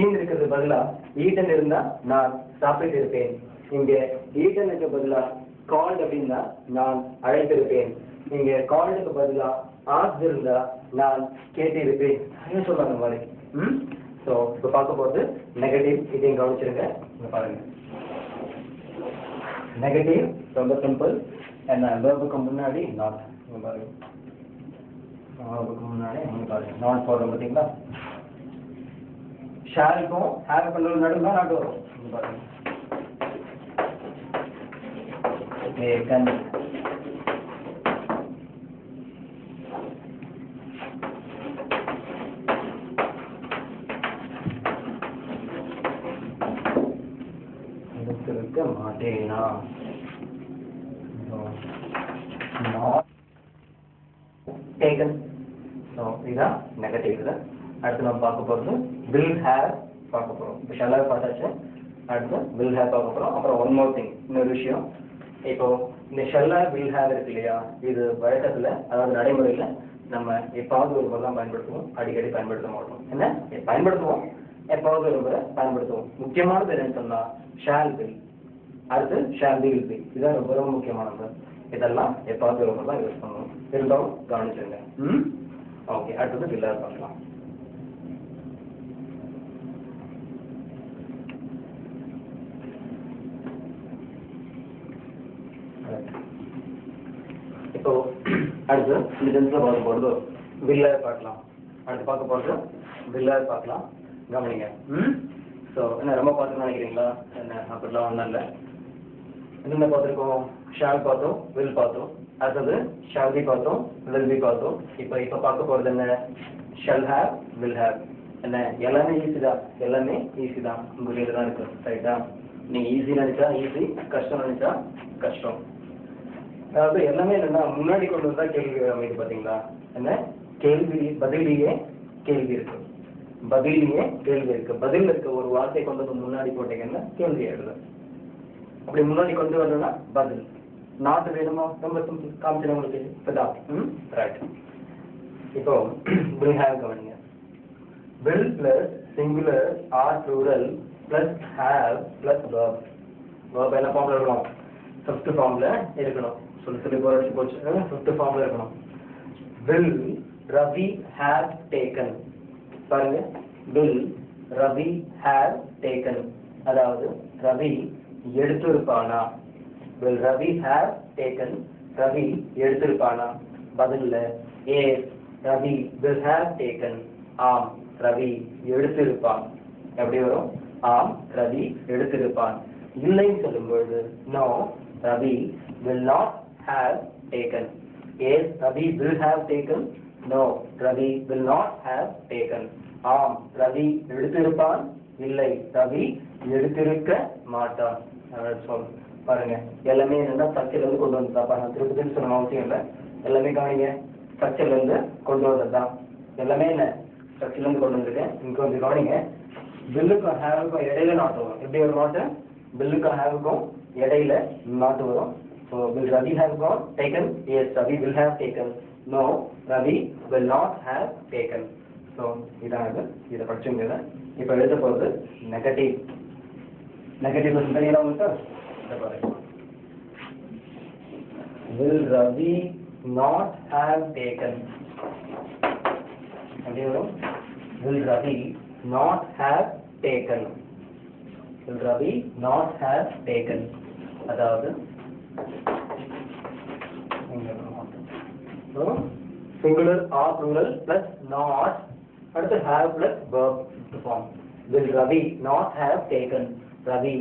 seen இருக்கிறது பதிலா eaten இருந்தா நான் சாப்பிட்டு இருப்பேன். இங்க eaten க்கு பதிலா called அப்படின்னா நான் அழைத்திருப்பேன். இங்க called க்கு பதிலா asked இருந்தா நான் கேட்டிருப்பேன். என்ன சொல்றாங்க மாதிரி. சோ இப்போ பார்க்க போறது நெகட்டிவ். இதையும் கவனிச்சிருங்க. இங்க பாருங்க. நெகட்டிவ் ரொம்ப சிம்பிள். என்ன வெர்புக்கு முன்னாடி நாட். இங்க பாருங்க. வெர்புக்கு முன்னாடி இங்க பாருங்க. நாட் போடுறோம் பாத்தீங்களா? ஷால்க்கும் ஹேவ் பண்றது நடுவுல நாட் வரும். இங்க பாருங்க. taken எடுத்திருக்க மாட்டேனா not taken. so இதான் நெகட்டிவ். இது அடுத்து நம்ம பார்க்க போறது will have பார்க்க போறோம். இப்போ shall have பார்த்தாச்சு. அடுத்து will have பார்க்க போறோம். அப்புறம் one more thing, இன்னொரு விஷயம். இப்போ இந்த shall have will have இருக்கு இல்லையா, இது வழக்கத்துல அதாவது நடைமுறையில நம்ம எப்பாவது ஒரு முறை தான் பயன்படுத்துவோம், அடிக்கடி பயன்படுத்த மாட்டோம். என்ன பயன்படுத்துவோம், எப்பாவது ஒரு முறை பயன்படுத்துவோம். முக்கியமானது என்னன்னு சொன்னா shall will, அடுத்து shall be will be. இதுதான் ரொம்ப ரொம்ப முக்கியமானது. இதெல்லாம் எப்பாவது ஒரு முறை தான் யூஸ் பண்ணுவோம். இருந்தாலும் கவனிச்சுங்க. ஓகே, அடுத்தது will have பார்க்கலாம். இப்போ அடுத்து இந்த டென்ஸ்ல பார்க்க போறது will have பார்க்கலாம். அடுத்து பார்க்க போறது will have பார்க்கலாம். கவனிங்க. ஸோ என்ன ரொம்ப பார்த்து நினைக்கிறீங்களா? என்ன அப்படிலாம் ஒன்றும் இல்லை. என்ன பார்த்துருக்கோம்? ஷால் பார்த்தோம், வில் பார்த்தோம், அடுத்தது ஷால் பி பார்த்தோம், வில் பி பார்த்தோம். இப்போ பார்க்க போகிறது என்ன? Shall have, will have. என்ன எல்லாமே ஈஸி தான், எல்லாமே ஈஸி தான். உங்கள் கையில் தான் இருக்கு. ரைட்டா? நீங்கள் ஈஸி நினைச்சா ஈஸி, கஷ்டம் நினைச்சா கஷ்டம். அதாவது எல்லாமே என்னன்னா முன்னாடி கொண்டு வந்தா கேள்வி அமைது. பார்த்தீங்களா? என்ன கேள்வி பதிலேயே கேள்வி இருக்கு, பதிலேயே கேள்வி இருக்கு. பதில் இருக்க ஒரு வார்த்தை கொண்டு வந்து முன்னாடி போட்டீங்கன்னா கேள்வி எழுது. அப்படி முன்னாடி கொண்டு வரணும்னா பதில். நாட் வேணுமா? ரொம்ப சிம்பிள். காமிச்சு உங்களுக்கு இப்பதான். ரைட். இப்போ will have கவனிங்க. will plus singular or plural plus have plus verb. verb என்ன ஃபார்ம்ல இருக்கணும்? ஃபிஃப்த் ஃபார்ம்ல இருக்கணும். சொல்லி போச்சு. ஃபிஃப்த் ஃபார்ம்ல இருக்கணும். will Ravi have taken. பாருங்க, will Ravi have taken, அதாவது Ravi எடுத்திருப்பானா. will Ravi have taken, Ravi எடுத்திருப்பானா. பதில்ல yes Ravi will have taken, ஆம் ரவி எடுத்திருப்பான். எப்படி வரும்? ஆம் ரவி எடுத்திருப்பான். இல்லைன்னு சொல்லும்பொழுது no Ravi will not have taken. yes Ravi will have taken, no Ravi will not have taken. ஆம் ரவி எடுத்திருப்பான், இல்லை ரவி எடுத்திருக்க மாட்டான். சொல் பாருங்க. எல்லாமே என்னன்னா ஸ்ட்ரக்சர்ல இருந்து கொண்டு வந்ததா பாருங்க. திருப்பி சொன்ன அவசியம் இல்லை. எல்லாமே கவனிங்க, ஸ்ட்ரக்சர்ல இருந்து கொண்டு வந்ததுதான். எல்லாமே என்ன ஸ்ட்ரக்சர்ல இருந்து கொண்டு வந்திருக்கேன். இங்க வந்து கவனிங்க. பில்லுக்கும் ஹேவுக்கும் இடையில நாட்டு வரும். எப்படி ஒரு நாட்டு? பில்லுக்கும் ஹேவுக்கும் இடையில நாட்டு வரும். So will Ravi have gone taken? yes Ravi will have taken, no Ravi will not have taken. So இதான் இது. இதை படிச்சுங்க. இப்போ எழுத போகிறது நெகட்டிவ். நெகட்டிவ் தெரியல உங்களுக்கு? will Ravi not have taken. எப்படி வரும்? will Ravi not have taken. will Ravi not have taken, அதாவது singular or plural plus not, அடுத்து have plus verb form. will Ravi not have taken, Ravi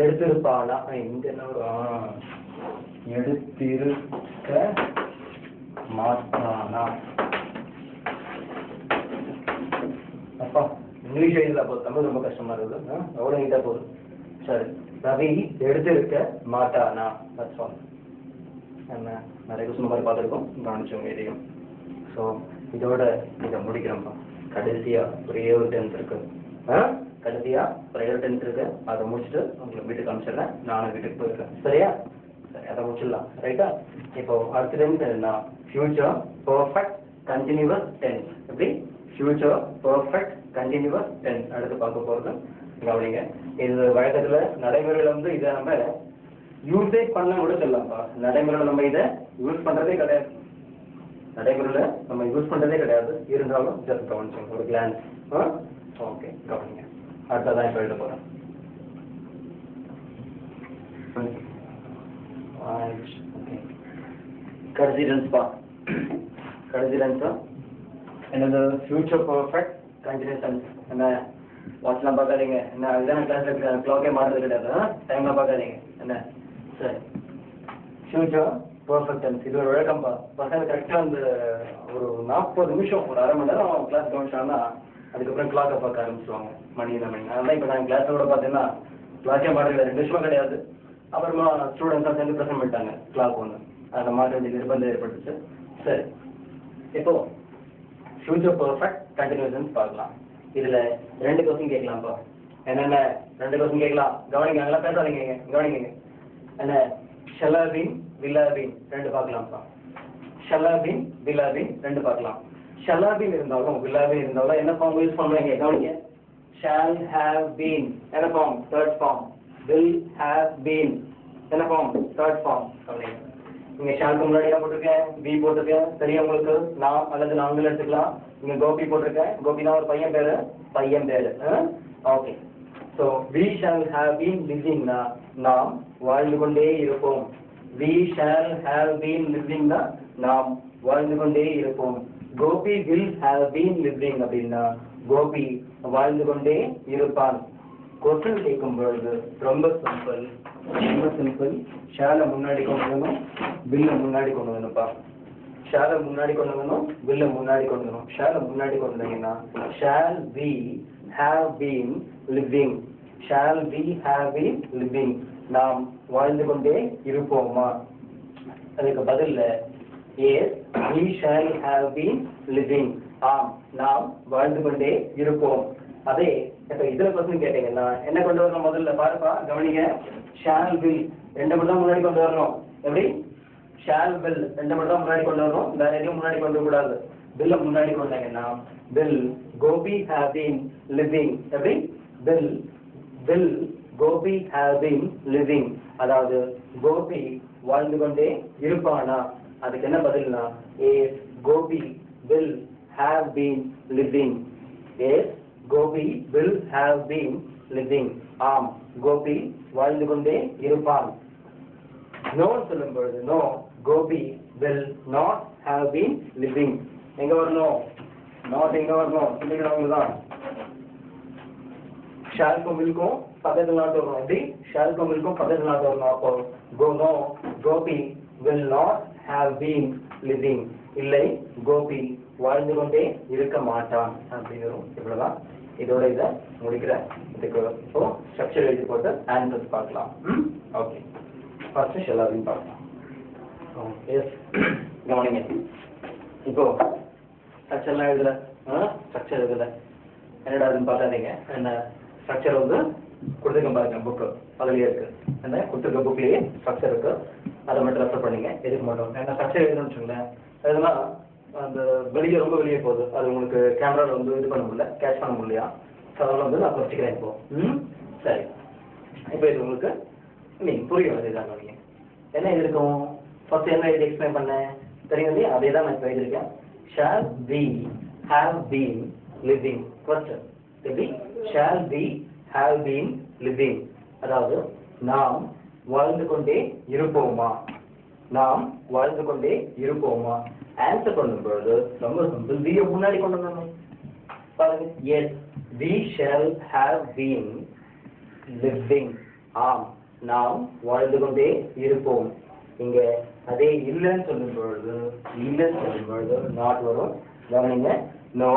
எடுத்திருப்பானா. இங்க என்ன வரும்? எடுத்திருக்க மாட்டானா. அப்பா இங்கிலீஷ் எழுதல போது, தமிழ் ரொம்ப கஷ்டமா இருக்குது. எவ்வளவு நீட்டா போகுது. சரி, ரவி எடுத்திருக்க மாட்டானா. That's all. என்ன நிறைய கொஸ்டின் மாதிரி பார்த்துருக்கோம், கவனிச்சவங்க இதையும். ஸோ இதோட இதை முடிக்கிறோம்ப்பா. கடைசியா ஒரே ஒரு டென்த் இருக்கு. கடைசியா ஒரே ஒரு டென்த் இருக்கு. அதை முடிச்சுட்டு உங்களுக்கு வீட்டுக்கு அனுப்பிச்சிடுறேன். நானும் வீட்டுக்கு போயிருக்கேன். சரியா? சரி, அதை முடிச்சிடலாம். ரைட்டா? இப்போ அடுத்த டென்த் என்னன்னா ஃபியூச்சர் பர்ஃபெக்ட் கண்டினியூவஸ் டென்ஸ். எப்படி? ஃபியூச்சர் பர்ஃபெக்ட் கண்டினியூவஸ் டென்ஸ் அடுத்து பார்க்க போகிறது கவனிங்க. இது வழக்கத்தில் நடைமுறையில் வந்து இதை நம்ம யூஸே பண்ண கூட சொல்லலாம்ப்பா. நடைமுறையில் நம்ம இதை யூஸ் பண்ணுறதே கிடையாது. நடைமுறையில் நம்ம யூஸ் பண்ணுறதே கிடையாது. இருந்தாலும் ஜஸ்ட் கவனிச்சோங்க ஒரு கிளான்ஸ். ஓகே கவனிங்க. அடுத்ததான் இப்போ எழுத போகிறேன். கடைசி டென்ஸ்ப்பா. கடைசி டென்ஸா என்னது ஃபியூச்சர் பர்ஃபெக்ட் கண்டினியூஸ் டென்ஸ். என்ன வாட்ச்லாம் பார்க்காதீங்க. என்ன அதுதான் கிளாஸில் இருக்கிற க்ளாக்கே மாறுறது கிடையாது. டைம்லாம் பார்க்காதீங்க. என்ன சரி ஃபியூச்சர் பர்ஃபெக்ட் டென்ஸ் இது ஒரு விளக்கம்ப்பா. பசங்க கரெக்டாக அந்த ஒரு 40 நிமிஷம் ஒரு அரை மணி நேரம் கிளாஸ் கவனிச்சாங்கன்னா அதுக்கப்புறம் கிளாக்கை பார்க்க ஆரம்பிச்சுவாங்க. மணி தான் மணி. அதனால் இப்போ நான் கிளாஸோட பார்த்தீங்கன்னா கிளாக்கே மாறுறது 2 நிமிஷமாக கிடையாது. அப்புறமா ஸ்டூடெண்ட்ஸாக சேர்ந்து ப்ரெசென்ட் பண்ணிட்டாங்க கிளாக் ஒன்று. அதில் மாற்ற வேண்டிய நிர்பந்தம் ஏற்பட்டுச்சு. சரி இப்போ ஃபியூச்சர் பர்ஃபெக்ட் கண்டினியூஷன்ஸ் பார்க்கலாம். இதில் 2 கொஸ்டின் கேட்கலாம்ப்பா. என்னென்ன 2 கொஸ்டின் கேட்கலாம். கவனிங்க, அங்கெல்லாம் பேசாதீங்க. கவனிங்க. என்ன shall have been, will have been 2 பார்க்கலாம்ப்பா. Shall have been, will have been 2 பார்க்கலாம். ஷல் ஹேவ் பீன் இருந்தாலும் வில் ஹேவ் பீன் இருந்தாலும் என்ன ஃபார்ம் யூஸ் பண்ணுவீங்க? கவனிங்க. ஷால் ஹேவ் பீன் என்ன form? Third form. Will have been என்ன ஃபார்ம்? Third form. கவனிங்க. இங்கே ஷாலுக்கு முன்னாடி என்ன போட்டிருக்கேன்? பி போட்டிருக்கேன். சரியா உங்களுக்கு? நான் அல்லது நாங்கள் எடுத்துக்கலாம். இங்கே கோபி போட்டிருக்கேன். கோபினா ஒரு பையன் பேரு. Okay. So we shall have been லிவிங்னா நாம் வாழ்ந்து கொண்டே இருப்போம். வி ஷால் ஹேவ் பீன் லிவிங்னா நாம் வாழ்ந்து கொண்டே இருப்போம். Gopi will have been living அப்படின்னா கோபி வாழ்ந்து கொண்டே இருப்பான். கொஸ்டின் கேட்கும் பொழுது ரொம்ப சிம்பிள். ஷாலை முன்னாடி கொண்டு வரணும், வில்லை முன்னாடி கொண்டு வரணும்ப்பா. ஷாலை முன்னாடி கொண்டு வரணும், வில்லை முன்னாடி கொண்டு வரணும். ஷாலை முன்னாடி கொண்டு வந்தீங்கன்னா shall we have been living. Shall we have been living நாம் வாழ்ந்து கொண்டே இருப்போமா? அதுக்கு பதில்ல yes we shall have been living. ஆம் நாம் வாழ்ந்து கொண்டே இருப்போம். அதே இப்போ இதில் கொஸ்டின் கேட்டீங்கன்னா என்ன கொண்டு வரணும்? முதல்ல பாருப்பா, கவனிங்க. ஷால் வில் 2 மட்டும் தான் முன்னாடி கொண்டு வரணும். எப்படி? ஷால் வில் 2 மட்டும் தான் முன்னாடி கொண்டு வரணும். வேற எதையும் முன்னாடி கொண்டு வரக்கூடாது. பில்ல முன்னாடி கொண்டாங்கன்னா will Gopi have been living. எப்படி? Will Gopi have been living. அதாவது கோபி வாழ்ந்து கொண்டே இருப்பானா? அதுக்கு என்ன பதில்னா yes Gopi will have been living. Yes Gopi will have been living. ஆம் கோபி வாழ்ந்து கொண்டே இருப்பான். நோ சொல்லும் பொழுது no Gopi will not have been living. எங்க வரணும்? நாட் எங்க வரணும்? சொல்லிக்கிறவங்க தான். ஷால்க்கும் வில்க்கும் பக்கத்தில் நாட் வரணும். எப்படி? ஷால்க்கும் வில்க்கும் பக்கத்தில் நாட் வரணும். அப்போ no Gopi will not have been living. இல்லை கோபி வாழ்ந்து கொண்டே இருக்க மாட்டான் அப்படிங்கிறோம். இவ்வளவுதான். இதோட இதை முடிக்கிறேன். இதுக்கு இப்போ ஸ்ட்ரக்சர் எழுதி போட்டு ஆன்சர்ஸ் பார்க்கலாம். Okay, first shall have been பார்க்கலாம். எஸ் கவனிங்க. இப்போ ஸ்ட்ரக்சர்லாம் எழுதல. ஸ்ட்ரக்சர் எழுதல என்னடா அதுன்னு பார்க்காதீங்க. என்ன ஸ்ட்ரக்சர் வந்து கொடுத்துருக்க பாருங்க புக்கு. அதுலேயே இருக்கு. என்ன கொடுத்துருக்க புக்லேயே ஸ்ட்ரக்சர் இருக்கு. அதை மட்டும் ரெஃபர் பண்ணிங்க. எதுக்கு மட்டும் என்ன ஸ்ட்ரக்சர் எழுதணும்னு வச்சுங்களேன். எதுனா அந்த வெளியே ரொம்ப வெளியே போகுது. அது உங்களுக்கு கேமராவில் வந்து இது பண்ண முடியல, கேட்ச் பண்ண முடியலையா? ஸோ அதெல்லாம் வந்து நான் குறைச்சிக்கிறேன் இப்போ. சரி, இப்போ இது உங்களுக்கு நீங்கள் புரியும். அதுதான் கவனிங்க. என்ன எழுதிருக்கோம்? ஃபர்ஸ்ட் என்ன எழுதி எக்ஸ்பிளைன் பண்ணேன் தெரியும் இல்லையா? அதே தான் நான் இப்போ எழுதியிருக்கேன். Shall we have been living. First எப்படி? Shall we have been living. அதாவது நாம் வாழ்ந்து கொண்டே இருப்போமா? நாம் வாழ்ந்து கொண்டே இருப்போமா? ஆன்சர் பண்ணும் பொழுது ரொம்ப சிம்பிள். வி முன்னாடி கொண்டு வரணும். பாருங்க. Yes we shall have been living. ஆம் நாம் வாழ்ந்து கொண்டே இருப்போம். இங்க அதே இல்லைன்னு சொல்லும் பொழுது நாட் வரும். கவனிங்க. No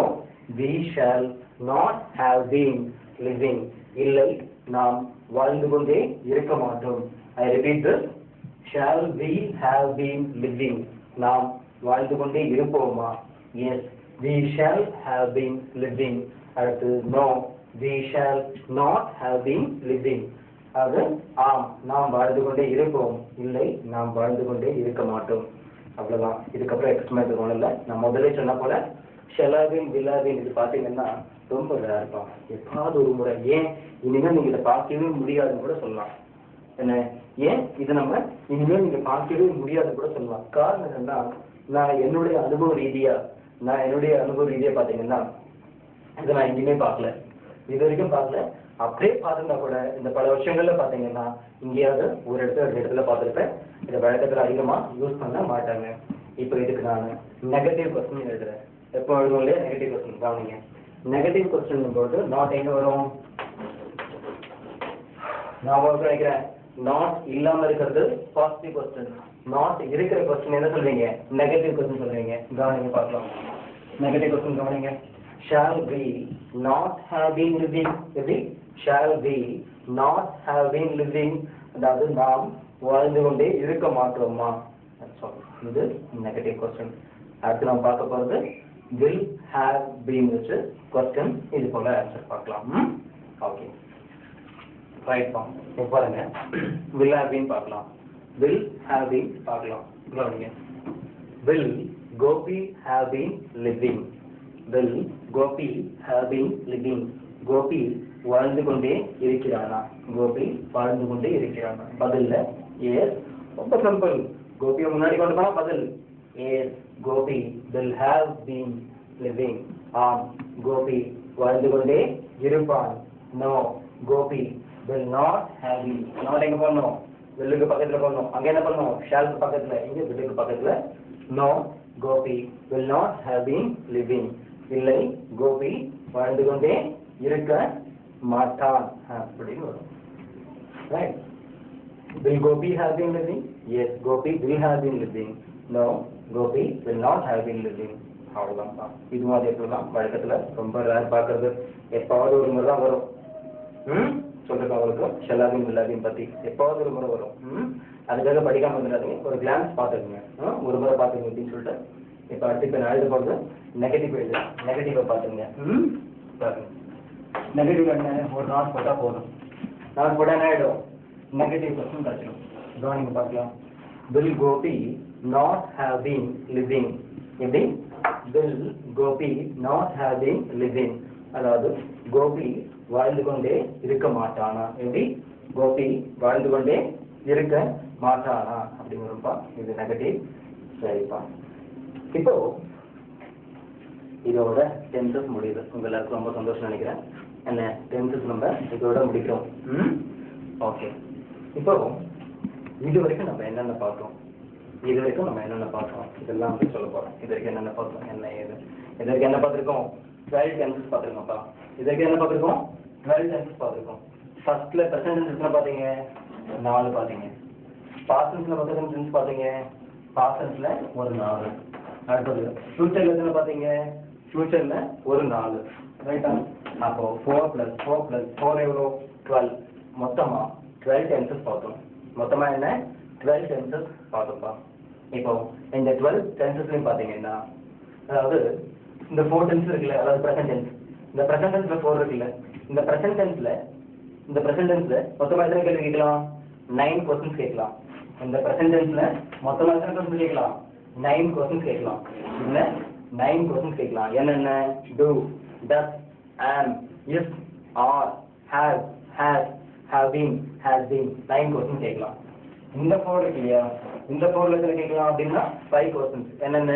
we shall not have been living. இல்லை நாம் வாழ்ந்து கொண்டே இருக்க மாட்டோம். I repeat this. Shall we have been living. நாம் வாழ்ந்து கொண்டே இருப்போமா? Yes we shall have been living. அடுத்து no we shall not have been living. அது ஆம் நாம் வாழ்ந்து கொண்டே இருப்போம். இல்லை நாம் வாழ்ந்து கொண்டே இருக்க மாட்டோம். அவ்வளவுதான். இதுக்கப்புறம் எக்ஸ்பிளைன் பண்ணல. நான் முதல்ல சொன்ன போல shell have been, will have been இது பார்த்தீங்கன்னா ரொம்ப ரேர்ப்பா. எப்பாவது ஒரு முறை. ஏன் இனிமேல் நீங்க இதை பார்க்கவே முடியாதுன்னு கூட சொல்லலாம். என்ன ஏன் இதை நம்ம இனிமேல் நீங்க பார்க்கவே முடியாதுன்னு கூட சொல்லலாம். காரணம் என்னன்னா, நான் என்னுடைய அனுபவ ரீதியா பாத்தீங்கன்னா இதை நான் எங்கேயுமே பார்க்கல, இது வரைக்கும் பார்க்கல. அப்படியே பார்த்துருந்தா கூட இந்த பல வருஷங்கள்ல பாத்தீங்கன்னா எங்கேயாவது ஒரு இடத்துல பார்த்துருப்பேன். இதை வழக்கத்துல அதிகமா யூஸ் பண்ண மாட்டாங்க. இப்போ இதுக்கு நான் நெகட்டிவ் கொஸ்டின் எழுதுறேன். எப்போ எழுதும் இல்லையா நெகட்டிவ் கொஸ்டின் கவனிங்க. நெகட்டிவ் கொஸ்டின் போது நாட் எங்க வரும்? நான் நினைக்கிறேன் நாட் இல்லாம இருக்கிறது பாசிட்டிவ் கொஸ்டின். நாட் இருக்கிற கொஸ்டின் என்ன சொல்றீங்க? நெகட்டிவ் கொஸ்டின் சொல்றீங்க. கவனிங்க பார்க்கலாம். நெகட்டிவ் கொஸ்டின் கவனிங்க. shall we not have been living? எப்படி? shall we not have been living? அதாவது நாம் வாழ்ந்து கொண்டே இருக்க மாட்டோமா? இது நெகட்டிவ் கொஸ்டின். அடுத்து நாம் பார்க்க போறது will have been வச்சு கொஸ்டின் இது போல ஆன்சர் பார்க்கலாம். Okay right form. இப்போ பாருங்க will have been பார்க்கலாம். will have been பார்க்கலாம். கவனிங்க. will Gopi have been living? will Gopi have been living? Gopi வாழ்ந்து கொண்டே இருக்கிறானா? கோபி வாழ்ந்து கொண்டே இருக்கிறானா? பதில்ல எஸ். ரொம்ப சிம்பிள். கோபியை முன்னாடி கொண்டு போனா பதில் yes. Gopi will have been living. ஆம், கோபி வாழ்ந்து கொண்டே இருப்பான். No, Gopi will not have been. not எங்க போடணும்? வில்லுக்கு பக்கத்துல போடணும். அங்க என்ன பண்ணணும்? ஷாலுக்கு பக்கத்துல. இங்க வில்லுக்கு பக்கத்துல. No, Gopi will not have been living. இல்லை, கோபி வாழ்ந்து கொண்டே இருக்க மாட்டான் அப்படின்னு வரும். Right. will Gopi have been living? yes, Gopi will have been living. no, Gopi will not have been living. அவ்வளவுதான். இது மாதிரி எப்படிலாம் வழக்கத்துல ரொம்ப ரேர் பார்க்கறது. எப்பாவது ஒரு முறை தான் வரும். சொல்றேன் அவங்களுக்கு ஷெல்லாவின் வில்லாவின் பத்தி எப்பாவது ஒரு முறை வரும். அதுக்காக படிக்காம வந்துடாதீங்க. ஒரு கிளான்ஸ் பார்த்துக்குங்க. ஒரு முறை பார்த்துங்க அப்படின்னு சொல்லிட்டு. இப்போ அடுத்து இப்போ நான் எழுத போகிறது நெகட்டிவ் எழுது. நெகட்டிவை பார்த்துங்க. பாருங்க நெகட்டிவ் என்ன? ஒரு நாட் போட்டால் போதும். நாட் போட்டால் என்ன ஆகிடும்? நெகட்டிவ் கொஸ்டின் கிடச்சிடும். கவனிங்க பார்க்கலாம். will Gopi not have been living? எப்படி? will Gopi not have been living? அதாவது கோபி வாழ்ந்து கொண்டே இருக்க மாட்டானா? எப்படி? கோபி வாழ்ந்து கொண்டே இருக்க மாட்டானா அப்படிங்கிறப்பா இது நெகட்டிவ். சரிப்பா. இப்போ இதோட டென்சஸ் முடியுது. உங்க எல்லாருக்கும் ரொம்ப சந்தோஷம் நினைக்கிறேன். என்ன டென்சஸ் நம்ம இதோட முடிக்கிறோம். ஓகே. இப்போ இது வரைக்கும் நம்ம என்னென்ன பார்த்தோம்? இதெல்லாம் வந்து சொல்ல போறோம். இது வரைக்கும் என்னென்ன பார்த்தோம், என்ன ஏது? இது வரைக்கும் என்ன பார்த்துருக்கோம்? 12 டென்சஸ் பார்த்துருக்கோம்ப்பா. இது வரைக்கும் என்ன பார்த்துருக்கோம்? 12 டென்சஸ் பார்த்துருக்கோம். ஃபர்ஸ்ட்ல ப்ரெசன்ட் டென்ஸ்ல பார்த்தீங்க 4 பார்த்தீங்க. பாஸ்ட் டென்ஸ்ல ப்ரெசன்ட் டென்ஸ் பார்த்தீங்க. பாஸ்ட் டென்ஸ்ல ஒரு 4. அடுத்தது ஃபியூச்சர்ல எத்தனை பார்த்தீங்க? ஃபியூச்சர்ல ஒரு 4. ரைட்டா? அப்போ 4 + 4 + 4 எவ்வளோ? 12. மொத்தமா 12 டென்சஸ் பார்த்தோம். மொத்தமா என்ன? 12 டென்சஸ் பார்த்தோம்ப்பா. இப்போ இந்த 12 டென்சஸ்லையும் பார்த்தீங்கன்னா அதாவது இந்த 4 டென்ஸ் இருக்குல்ல, அதாவது ப்ரெசன்ட் டென்ஸ். இந்த ப்ரெசன்ட் டென்ஸ்ல 4 இருக்குல்ல, இந்த ப்ரெசன்ட் டென்ஸ்ல மொத்தமா எத்தனை கேள்வி கேட்கலாம்? 9 கொஸ்டின்ஸ் கேட்கலாம். இந்த ப்ரெசன்ட் டென்ஸ்ல மொத்தமா எத்தனை கொஸ்டின் கேட்கலாம்? 9 கொஸ்டின்ஸ் கேட்கலாம். இதுல 9 கொஸ்டின்ஸ் கேட்கலாம். என்னென்ன? do, does, am, is, are, has, have been, has been. 9 questions கேட்கலாம். இந்த 4 இருக்கு இல்லையா, இந்த 4ல எத்தனை கேட்கலாம் அப்படின்னா 5 கொஸ்டின்ஸ். என்னென்ன?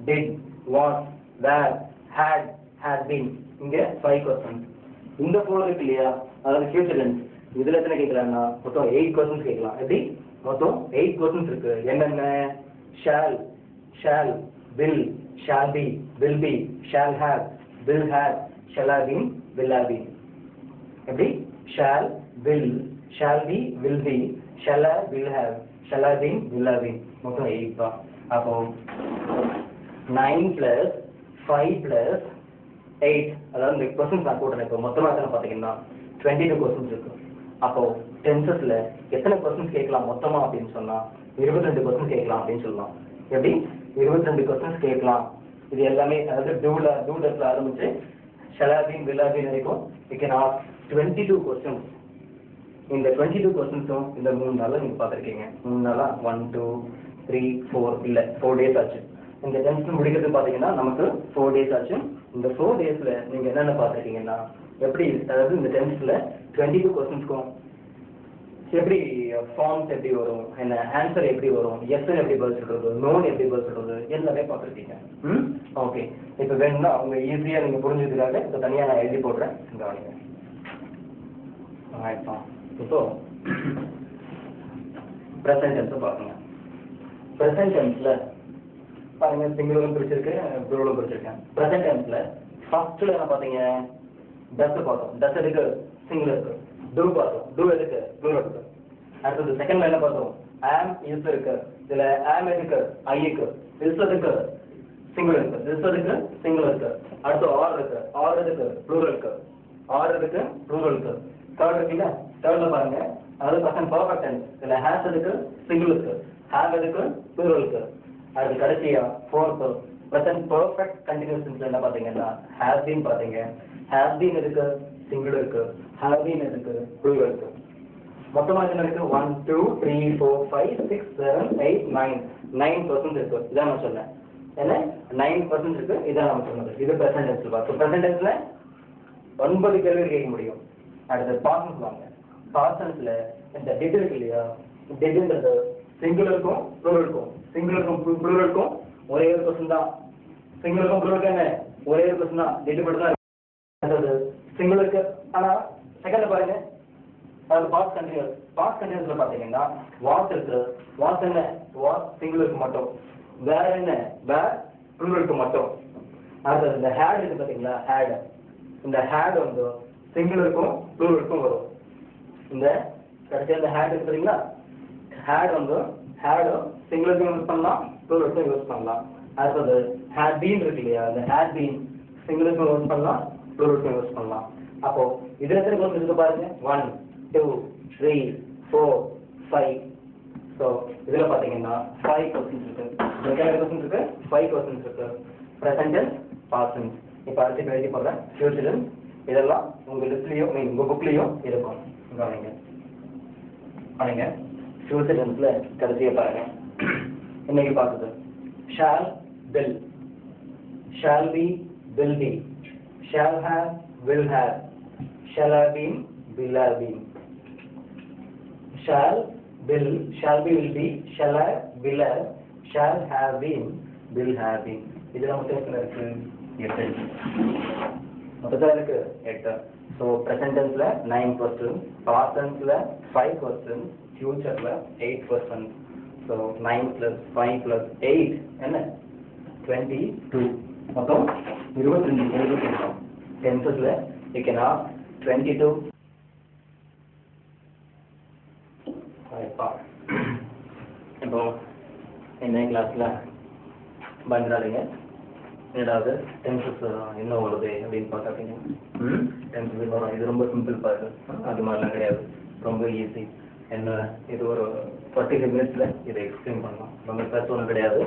did, was, were, had, has been. இங்க 5 கொஸ்டின்ஸ். இந்த 4 இருக்கு இல்லையா, அதாவது ஃபியூச்சர் டென்ஸ். இதுல எத்தனை கேட்கலாம்னா மொத்தம் 8 கொஸ்டின்ஸ் கேட்கலாம். எப்படி? மொத்தம் 8 கொஸ்டின்ஸ் இருக்கு. என்னென்ன? shall, will, shall be, shall have, will have, shall have been, will have been. எப்படி? shall, will, shall be, will be, shall have, will have, shall have been, will have been. மொத்தம் 8 தான். அப்போ 9 + 5 + 8, அதாவது இந்த questions நான் போடுறேன். இப்போ மொத்தமாக எத்தனை பார்த்தீங்கன்னா 22 கொஸ்டின்ஸ் இருக்கு. அப்போ டென்சஸ்ல எத்தனை கொஸ்டின்ஸ் கேட்கலாம் மொத்தமா அப்படின்னு சொன்னா 22 கொஸ்டின்ஸ் கேட்கலாம் அப்படின்னு சொல்லலாம். எப்படி? 22 கொஸ்டின்ஸ் கேட்கலாம். இது எல்லாமே அதாவது டூல ஆரம்பிச்சு shall have been, will have been வரைக்கும் we can ask 22 questions. இந்த 22 கொஸ்டின்ஸும் இந்த 3 நாள்ல நீங்க பார்த்துருக்கீங்க. 3 நாளா 1 2 3 4 இல்ல 4 டேஸ் ஆச்சு. இந்த டென்ஸ் முடிக்கிறது பார்த்தீங்கன்னா நமக்கு 4 டேஸ் ஆச்சு. இந்த 4 டேஸ்ல நீங்க என்னென்ன பார்த்துருக்கீங்கன்னா எப்படி, அதாவது இந்த டென்ஸ்ல 22 கொஸ்டின்ஸ்க்கும் எப்படி ஃபார்ம்ஸ் எப்படி வரும், என்ன ஆன்சர் எப்படி வரும், எஸ் எப்படி பதில் சொல்றது, நோன் எப்படி பதில் சொல்றது, எல்லாமே பார்த்துருக்கீங்க. ஓகே, இப்போ வேணும்னா அவங்க ஈஸியாக நீங்கள் புரிஞ்சதுக்காக இப்போ தனியாக நான் எழுதி போடுறேன். கவனிங்க. இப்போ ப்ரெசன்ட் டென்ஸை பார்க்கணும். ப்ரெசன்ட் டென்ஸில் பாருங்க, சிங்குலரும் பிரிச்சிருக்கேன், ப்ளூரும் பிரிச்சிருக்கேன். ப்ரெசன்ட் டென்ஸில் ஃபர்ஸ்ட்ல என்ன பார்த்தீங்க, டஸ் பார்த்தோம், டஸ் எதுக்கு சிங்குலர் இருக்கு. டூ பார்த்தோம், டூ எதுக்கு ப்ளூரல் இருக்கு. அடுத்தது செகண்ட்ல என்ன பார்த்தோம், ஆம் இஸ் இருக்கு. இதுல ஆம் எதுக்கு ஐக்கு, இஸ் எதுக்கு சிங்குலர் இருக்கு, இஸ் எதுக்கு சிங்குலர் இருக்கு. அடுத்து ஆர் இருக்கு, ஆர் எதுக்கு ப்ளூரல் இருக்கு, ஆர் எதுக்கு ப்ளூரல் இருக்கு. தேர்ட் இருக்குல்ல, தேர்ட்ல பாருங்க, அதாவது ப்ரெசன்ட் பர்ஃபெக்ட் டென்ஸ். இதுல ஹேஸ் எதுக்கு சிங்குலர் இருக்கு, ஹேவ் எதுக்கு ப்ளூரல் இருக்கு. அது கடைசியா ஃபோர்த் ப்ரெசன்ட் பர்ஃபெக்ட் கண்டினியூஸ் டென்ஸ்ல என்ன பாத்தீங்கன்னா ஹேஸ் பீன் பாத்தீங்க. ஹேஸ் பீன் எதுக்கு சிங்குலர் இருக்கு, ஹேவ் பீன் எதுக்கு ப்ளூரல் இருக்கு. மொத்தமா என்ன இருக்கு, 1 2 3 4 5 6 7 8 9% இருக்கு. இதான் நான் சொன்னேன், என்ன 9% இருக்கு. இதான் நம்ம சொன்னது. இது ப்ரெசன்ட் டென்ஸ்ல பார்த்தோம். ப்ரெசன்ட் டென்ஸ்ல 9 கேள்வி கேட்க முடியும். அடுத்து பாஸ்ட் டென்ஸ் வாங்க. பாஸ்ட் டென்ஸ்ல இந்த டிட் இருக்கு இல்லையா, டிட்ன்றது சிங்குலருக்கும் ப்ளூரலுக்கும், சிங்குலருக்கும் ப்ளூரலுக்கும் ஒரே ஒரு கொஸ்டின் தான். சிங்குலருக்கும் ப்ளூரலுக்கும் என்ன ஒரே ஒரு கொஸ்டின் தான், டிட் மட்டும் தான் இருக்கு. சிங்குலருக்கு ஆனா செகண்ட்ல பாருங்க, அது பாஸ்ட் கண்டினியூஸ். பாஸ்ட் கண்டினியூஸ்ல பாத்தீங்கன்னா வாஸ் இருக்கு. வாஸ் என்ன, வாஸ் சிங்குலருக்கு மட்டும். வேற என்ன, வேர் ப்ளூரலுக்கு மட்டும். அடுத்தது இந்த ஹேட் இருக்கு பாத்தீங்களா, ஹேட். இந்த ஹேட் வந்து சிங்குலருக்கும் ப்ளூரலுக்கும் வரும். இந்த கடைசியா இந்த ஹேட் இருக்கு பாத்தீங்களா, ஹேட் வந்து ஹேடும் சிங்குலருக்கும் யூஸ் பண்ணலாம், ப்ளூரலுக்கும் யூஸ் பண்ணலாம். அடுத்தது ஹேட் பீன் இருக்கு இல்லையா, இந்த ஹேட் பீன் சிங்குலருக்கும் யூஸ் பண்ணலாம், ப்ளூரலுக்கும் யூஸ் பண்ணலாம். அப்போ இதுல எத்தனை கொஸ்டின் இருக்கு பாருங்க, 1 2 3 4 5. ஸோ இதுல பாத்தீங்கன்னா 5 கொஸ்டின்ஸ் இருக்கு. எத்தனை கொஸ்டின்ஸ் இருக்கு, 5 கொஸ்டின்ஸ் இருக்கு. Present tense, past tense. இப்போ அடுத்து எழுதி போடுறேன் ஃபியூச்சர் டென்ஸ். இதெல்லாம் உங்க லிஸ்ட்லயும் உங்க புக்லயும் இருக்கும். கவனிங்க பாருங்க, ஃபியூச்சர் டென்ஸ்ல கடைசியா பாருங்க, இன்னைக்கு பார்த்தது shall will, shall be will be, shall have will have, shall have been, will have been. Shall, will, shall be, will be, shall have, will have been, will have been. இதுல மொத்தம் எத்தனை இருக்கு, 8 இருக்கு. மொத்தம் இருக்கு 8. ஸோ ப்ரெசன்ட் டென்ஸ்ல 9 question, past டென்ஸ்ல 5 question, ஃபியூச்சர்ல 8 கொஸ்டின். ஸோ 9 + 5 + 8 என்ன 22. மொத்தம் 22 கேள்வி கேட்கலாம். டென்சஸ்ல you can ask 22. இப்போ இந்த கிளாஸ்ல பயந்துடாதீங்க. ஏதாவது டென்சஸ் என்ன வருது அப்படின்னு பார்க்காதீங்க. டென்சஸ் வரும், இது ரொம்ப சிம்பிள் பாரு, அது மாதிரிலாம் கிடையாது, ரொம்ப ஈஸி. என்ன இது ஒரு 45 மினிட்ஸ்ல இதை எக்ஸ்பிளைன் பண்ணலாம். ரொம்ப ஸ்ட்ரெஸ் ஒன்றும் கிடையாது,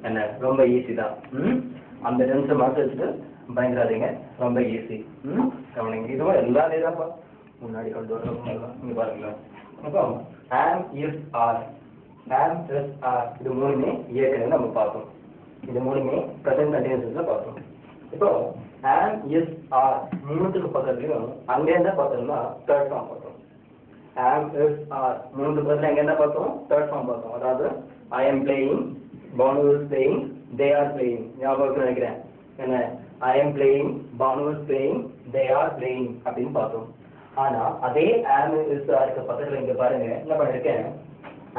என்ன ரொம்ப ஈஸி தான். அந்த டென்ஸை மாற்றி வச்சுட்டு பயந்துடாதீங்க, ரொம்ப ஈஸி. கவனிங்க, இதுவும் எல்லா டேட்டாப்பா முன்னாடி கொண்டு வரலாம். இங்க பாருங்களா, அப்போ am is are, am is are, இது மூணுமே ஏற்கனவே நம்ம பார்த்தோம். இது மூணுமே ப்ரெசன்ட் கண்டினியூஸ்ல பார்த்தோம். இப்போ ஆம் இஸ் ஆர் மூணுத்துக்கு பக்கத்துலையும் அங்கே என்ன பார்த்தோம்னா தேர்ட் ஃபார்ம் பார்த்தோம். ஆம் இஸ் ஆர் மூணுக்கு பக்கத்துல எங்க என்ன பார்த்தோம், தேர்ட் ஃபார்ம் பார்த்தோம். அதாவது I am playing, Banu is playing, they are playing. ஞாபகம் நினைக்கிறேன் என்ன, I am playing, Banu is playing, they are playing அப்படின்னு பார்த்தோம். ஆனா அதே am is ஆருக்கு பக்கத்துல இங்க பாருங்க என்ன பண்ணிருக்கேன்,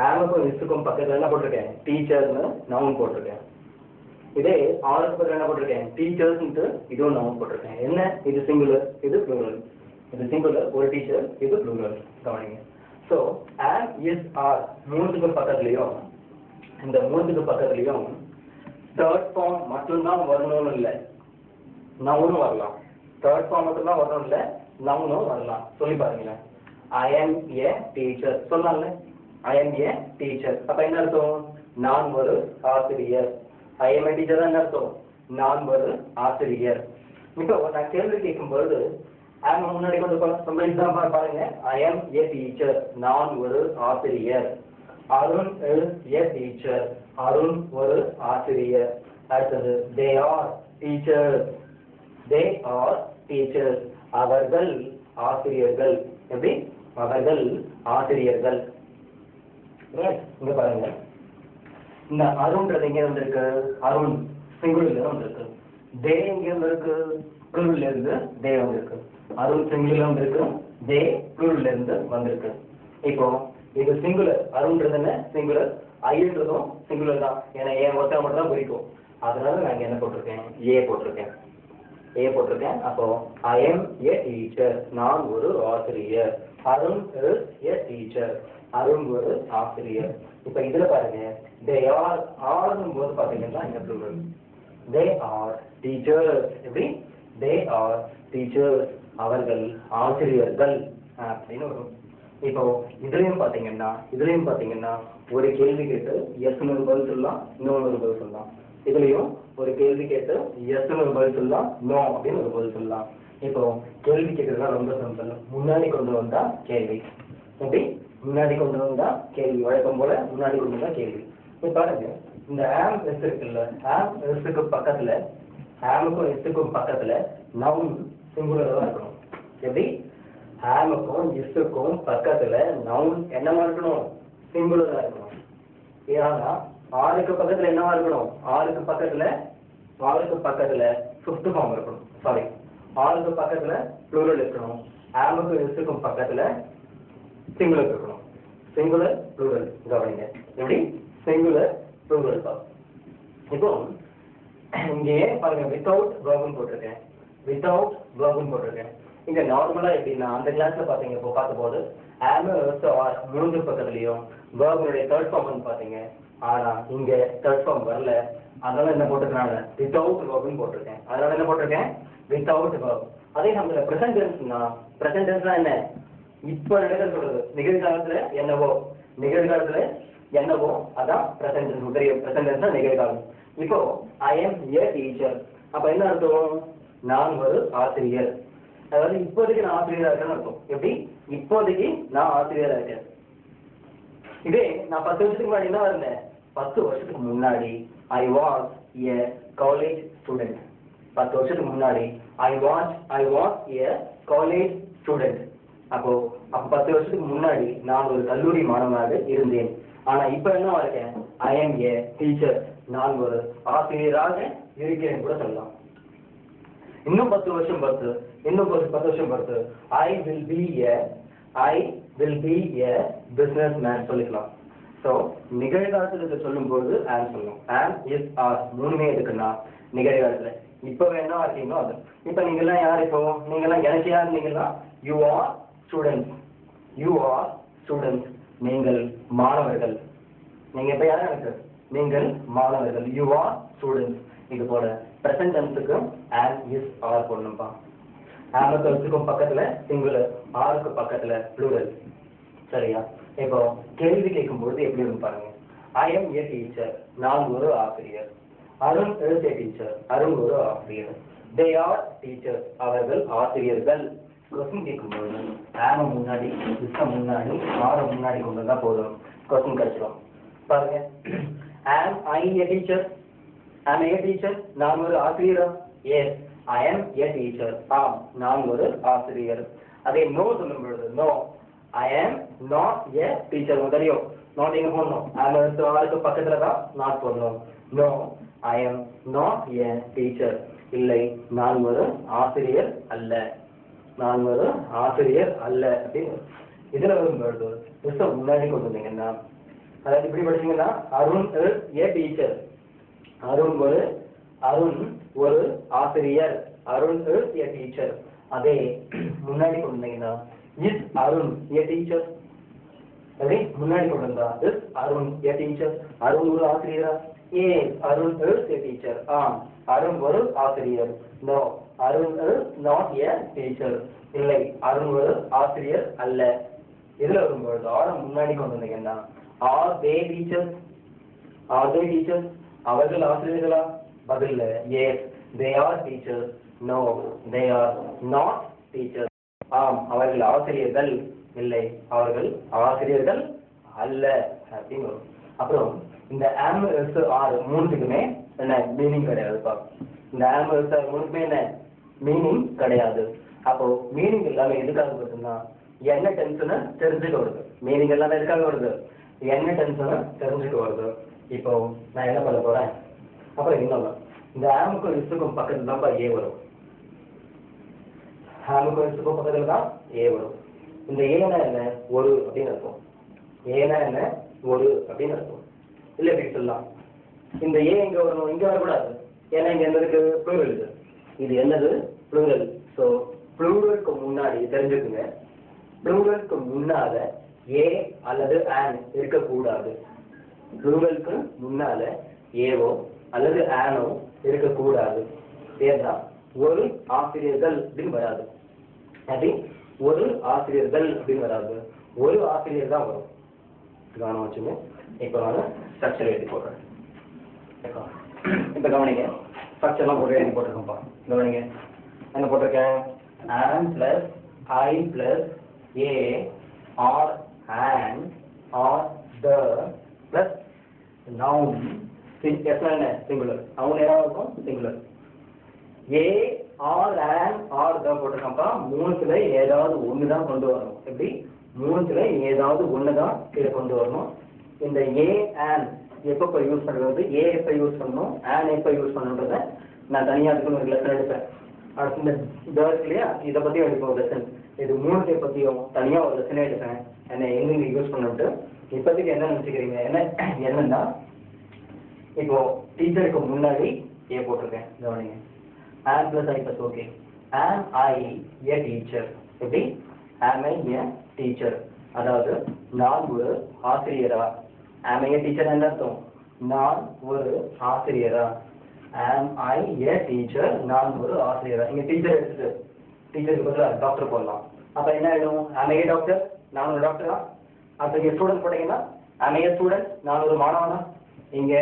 ஆமுக்கும் இஸ்க்கும் பக்கத்துல என்ன போட்டிருக்கேன், டீச்சர்னு நவுன் போட்டிருக்கேன். இதே ஆருக்கு பக்கத்துல என்ன போட்டிருக்கேன், டீச்சர்ஸ்ன்ட்டு இதுவும் நவுன் போட்டிருக்கேன். என்ன, இது சிங்குலர், இது ப்ளூரல். இது சிங்குலர் ஒரு டீச்சர், இது ப்ளூரல். கவனிங்க. ஸோ am is are மூணுத்துக்கு பக்கத்துலயும், இந்த மூணுத்துக்கு பக்கத்துலயும் தேர்ட் ஃபார்ம் மட்டும்தான் வரணும்னு இல்லை, நவுனும் வரலாம். தேர்ட் ஃபார்ம் மட்டும்தான் வரணும் இல்லை, நவுனும் வரலாம். சொல்லி பாருங்களேன். ஐ எம் ஏ டீச்சர் சொல்லலாம்ல, ஐ எம் ஏ டீச்சர். அப்ப என்ன அர்த்தம், நான் ஒரு ஆசிரியர். ஐ எம் ஏ டீச்சர் தான் என்ன அர்த்தம், நான் ஒரு ஆசிரியர். இப்போ நான் கேள்வி கேட்கும்போது ஆம் முன்னாடி கொண்டு ரொம்ப எக்ஸாம்பிள் பாருங்க. ஐ எம் ஏ டீச்சர், நான் ஒரு ஆசிரியர். Arun is a teacher, Arun ஒரு ஆசிரியர். அடுத்தது தே are teachers, they are teachers. அவர்கள் ஆசிரியர்கள். எப்படி? அவர்கள் ஆசிரியர்கள். இங்க பாருங்க, இந்த அருண்ன்றது எங்க வந்திருக்கு? அருண் சிங்குலர்ல வந்திருக்கு. தே எங்க இருக்கு? ப்ளூரல்ல இருந்து தே வந்திருக்கு. அருண் சிங்குலர்ல வந்திருக்கு, தே ப்ளூரல்ல இருந்து வந்திருக்கு. இப்போ இது சிங்குலர், அருண்ன்றது என்ன சிங்குலர், ஐன்றதும் சிங்குலர் தான். ஏன்னா ஏன் ஒருத்தர் மட்டும் தான் குறிக்கும். அதனால நான் என்ன போட்டிருக்கேன்? ஏ போட்டிருக்கேன். ஏ போட்டிருக்கேன். அப்போ ஐ எம் ஏ டீச்சர், நான் ஒரு ஆசிரியர். Arun is a teacher, Arun ஒரு ஆசிரியர். இப்ப இதுல பாருங்க, தே ஆர், ஆர்னும் போது பாத்தீங்கன்னா இந்த ப்ளூரல், தே ஆர் டீச்சர்ஸ். எப்படி? தே ஆர் டீச்சர்ஸ், அவர்கள் ஆசிரியர்கள் அப்படின்னு வரும். இப்போ இதுலயும் பாத்தீங்கன்னா ஒரு கேள்வி கேட்டு எஸ் ஒரு பதில் சொல்லலாம், இன்னொன்னு ஒரு பதில் சொல்லலாம். இதுலயும் ஒரு கேள்வி கேட்டு எஸ் ஒரு பதில் சொல்லலாம், நோ அப்படின்னு ஒரு பதில் சொல்லலாம். இப்போ கேள்வி கேட்கறதுலாம் ரொம்ப சிம்பிள். முன்னாடி கொண்டு வந்தா கேள்வி. எப்படி? முன்னாடி கொண்டு வந்தா கேள்வி. வழக்கம் போல முன்னாடி கொண்டு வந்தா கேள்வி. இப்ப பாருங்க, இந்த ஆம் எஸ் இருக்குல்ல, ஆம் எஸ்க்கு பக்கத்துல, ஆமுக்கும் எஸ்க்கும் பக்கத்துல நவுன் சிங்குலரா தான் இருக்கணும். எப்படி? ஆமுக்கும் எஸ்க்கும் பக்கத்துல நவுன் என்னவா இருக்கணும்? சிங்குலரா இருக்கணும். ஏன்னா ஆறுக்கு பக்கத்துல என்னவா இருக்கணும்? ஆறுக்கு பக்கத்துல ஃபிஃப்த் ஃபார்ம் இருக்கணும். சாரி, ஆறுக்கு பக்கத்துல ப்ளூரல் இருக்கணும். ஆமுக்கும் எஸ்க்கும் பக்கத்துல சிங்குலர் இருக்கணும். சிங்குலர் ப்ளூரல் கவனிங்க. எப்படி? சிங்குலர் ப்ளூரல் தான். இப்போ இங்கே பாருங்க, வித்தவுட் வேர்புன்னு போட்டிருக்கேன், வித்தவுட் வேர்புன்னு போட்டிருக்கேன். இங்க நார்மலா எப்படின்னா அந்த கிளாஸ்ல பாத்தீங்க, இப்போ பார்த்த போது மூன்று பக்கத்துலயும் வேர்புடைய தேர்ட் ஃபார்ம் பாத்தீங்க. ஆனா இங்க தேர்ட் ஃபார்ம் வரல. அதனால என்ன போட்டிருக்காங்க? வித்தவுட் வேர்புன்னு போட்டிருக்கேன். அதனால என்ன போட்டிருக்கேன்? Without verb. அதே நம்ம பிரசன்ட் டென்ஸ்னா, பிரசன்ட் டென்ஸ்னா என்ன? இப்ப நடக்கிறது சொல்றது. நிகழ்காலத்துல என்னவோ அதான் பிரசன்ட் டென்ஸ். தெரியும், பிரசன்ட் டென்ஸ்னா நிகழ்காலம். இப்போ ஐ எம் ஏ டீச்சர், அப்ப என்ன அர்த்தம்? நான் ஒரு ஆசிரியர். அதாவது இப்போதைக்கு நான் ஆசிரியரா இருக்கேன்னு அர்த்தம். எப்படி? இப்போதைக்கு நான் ஆசிரியரா இருக்கேன். இதே நான் 10 வருஷத்துக்கு முன்னாடி என்ன இருந்தேன்? 10 வருஷத்துக்கு முன்னாடி I was a college student. 10 வருஷத்துக்கு முன்னாடி I was a college student. அப்போ 10 வருஷத்துக்கு முன்னாடி நான் ஒரு கல்லூரி மாணவனாக இருந்தேன். ஆனா இப்ப என்ன இருக்கேன்? ஐ எம் ஏ டீச்சர், நான் ஒரு ஆசிரியராக இருக்கிறேன் கூட சொல்லலாம். இன்னும் 10 வருஷம் பொறுத்து, இன்னும் 10 வருஷம் பொறுத்து I will B A business man சொல்லிக்கலாம். ஸோ நிகழ்காலத்துல சொல்லும்போது ஆம் சொல்லணும். ஆம், இஸ், ஆர் மூணுமே இருக்குன்னா நிகழ்காலத்துல. இப்ப என்ன இருக்கீங்களோ அது. இப்ப நீங்க எல்லாம் யார்? இப்போ நீங்க எல்லாம் எனக்கு யார்? நீங்கன்னா யூ ஆர் ஸ்டூடெண்ட்ஸ். நீங்கள் மாணவர்கள். நீங்க இப்ப யாரும் எனக்கு? நீங்கள் மாணவர்கள். You are students. இது போல பிரசன்ட் டென்ஸுக்கு ஆம், இஸ், ஆர் போடணும்பா. ஆமுக்கும் பக்கத்துல சிங்குலர், ஆருக்கு பக்கத்துல ப்ளூரல். சரியா? இப்போ கேள்வி கேட்கும்போது எப்படி இருக்கு பாருங்க. ஐ எம் ஏ டீச்சர், நான் ஒரு ஆசிரியர். Arun is a teacher, Arun ஒரு ஆசிரியர். தே ஆர் டீச்சர்ஸ், அவர்கள் ஆசிரியர்கள். கொஸ்டின் கேட்கும்போது ஆம முன்னாடி, இஸ்ஸ முன்னாடி, ஆர முன்னாடி கொண்டு வந்தா போதும், கொஸ்டின் கிடைச்சிடும். பாருங்க, ஆம் ஐ ஏ டீச்சர், ஆம் ஏ டீச்சர், நான் ஒரு ஆசிரியரா? Yes, I am a teacher, ஆம் நான் ஒரு ஆசிரியர். அதே நோ சொல்லும் பொழுது no, I am not a teacher. தெரியும், நாட் எங்க போடணும்? ஆருக்கு பக்கத்துல தான் நாட் போடணும். No, I am not a teacher. இல்லை, நான் ஒரு ஆசிரியர் அல்ல, நான் ஒரு ஆசிரியர் அல்ல அப்படின்னு இதுல வரும்பொழுது மிஸ் முன்னாடி கொண்டு வந்தீங்கன்னா, அதாவது இப்படி படிச்சீங்கன்னா Arun is a teacher, Arun ஒரு ஆசிரியர், அருண் இஸ் ஏ டீச்சர். அதே முன்னாடி கொண்டு வந்தீங்கன்னா இஸ் அருண் ஏ டீச்சர். அதே முன்னாடி கொண்டு வந்தா is Arun a teacher, Arun ஒரு ஆசிரியரா? ஏ, அருண் இஸ் ஏ டீச்சர், ஆம் அருண் ஒரு ஆசிரியர். No, Arun is not a teacher. இல்லை, அருண் ஒரு ஆசிரியர் அல்ல. இதுல வரும்பொழுது ஆர முன்னாடி கொண்டு வந்தீங்கன்னா ஆர் தே டீச்சர்ஸ், அவர்கள் ஆசிரியர்களா? பதில் yes, they are teachers. No, they are not teachers. ஆம் அவர்கள் ஆசிரியர்கள். இல்லை, அவர்கள் ஆசிரியர்கள் அல்ல அப்படின்னு வரும். அப்புறம் இந்த ஆம் எஸ் ஆர் மூணுக்குமே என்ன மீனிங் கிடையாதுப்பா. இந்த ஆம் எஸ் ஆர் மூணுக்குமே என்ன மீனிங் கிடையாது. அப்போ மீனிங் எல்லாமே எதுக்காக வருதுன்னா என்ன டென்ஸ்னு தெரிஞ்சுக்க வருது. மீனிங் எல்லாமே எதுக்காக வருது, என்ன டென்ஸ்னு தெரிஞ்சுக்க வருது. இப்போ நான் என்ன பண்ண போறேன், அப்புறம் இன்னொன்று, இந்த ஆமுக்கும் இசுக்கும் பக்கத்துல தான் ஏ வரும். ஆமுக்கும் இசுக்கும் பக்கத்துல தான் ஏ வரும். இந்த ஏனா என்ன, ஒரு அப்படின்னு அர்த்தம். ஏனா என்ன, ஒரு அப்படின்னு அர்த்தம். இல்லை எப்படி சொல்லலாம், இந்த ஏ இங்க வரணும், இங்க வரக்கூடாது. ஏன்னா இங்க என்ன இருக்கு, ப்ளூரல். இது என்னது, ப்ளூரல். ஸோ ப்ளூரலுக்கு முன்னாடி தெரிஞ்சுக்குங்க, ப்ளூரலுக்கு முன்னால ஏ அல்லது ஆன் இருக்கக்கூடாது. ப்ளூரலுக்கு முன்னால ஏவோ அல்லது ஆனோ இருக்கக்கூடாது. ஏன்னா ஒரு ஆசிரியர்கள் அப்படின்னு வராது. அப்படி ஒரு ஆசிரியர்கள் அப்படின்னு வராது, ஒரு ஆசிரியர் தான் வரும். கவனம் வச்சுங்க. இப்போ நான் ஸ்ட்ரக்சர் எழுதி போடுறேன். இப்போ கவனிங்க, ஸ்ட்ரக்சர்லாம் போட்டு எழுதி போட்டிருக்கேன்ப்பா. கவனிங்க, என்ன போட்டிருக்கேன், an plus I plus a or an or the plus noun singular. அவங்க என்ன இருக்கும், singular. A or an or the போட்டிருக்கேன்ப்பா. மூணுத்துல ஏதாவது ஒன்று தான் கொண்டு வரணும். எப்படி, மூணுத்துல ஏதாவது ஒன்று தான் இதை கொண்டு வரணும். இந்த ஏ ஆன் எப்போ யூஸ் பண்ணுறது, ஏ எப்போ யூஸ் பண்ணணும், ஆன் எப்போ யூஸ் பண்ணணுன்றத நான் தனியாக அதுக்குன்னு ஒரு லெசன் எடுப்பேன். அடுத்து இந்த டர்ஸ் இல்லையா, இதை பற்றியும் எடுப்பேன் ஒரு லெசன். இது மூணுத்தை பற்றியும் தனியாக ஒரு லெசனே எடுப்பேன், என்ன எங்கெங்க யூஸ் பண்ணிட்டு. இப்போதைக்கு என்ன நினச்சிக்கிறீங்க, என்னன்னா இப்போ டீச்சருக்கு முன்னாடி ஏ போட்டிருக்கேன். கவனிங்க, on plus I plus okay. ஆம் ஐ ஏ டீச்சர். எப்படி, ஆம் ஐ ஏ டீச்சர், அதாவது நான் ஒரு ஆசிரியரா. ஆம் ஐ ஏ டீச்சர் என்ன அர்த்தம், நான் ஒரு ஆசிரியரா. ஆம் ஐ ஏ டீச்சர், நான் ஒரு ஆசிரியரா. இங்க டீச்சர் எடுத்துட்டு டீச்சருக்கு பதிலாக டாக்டர் போடலாம். அப்ப என்ன ஆயிடும், ஆம் ஐ ஏ டாக்டர், நான் ஒரு டாக்டரா. அப்ப இங்க ஸ்டூடெண்ட் போட்டீங்கன்னா ஆம் ஐ ஏ ஸ்டூடெண்ட், நான் ஒரு மாணவனா. இங்க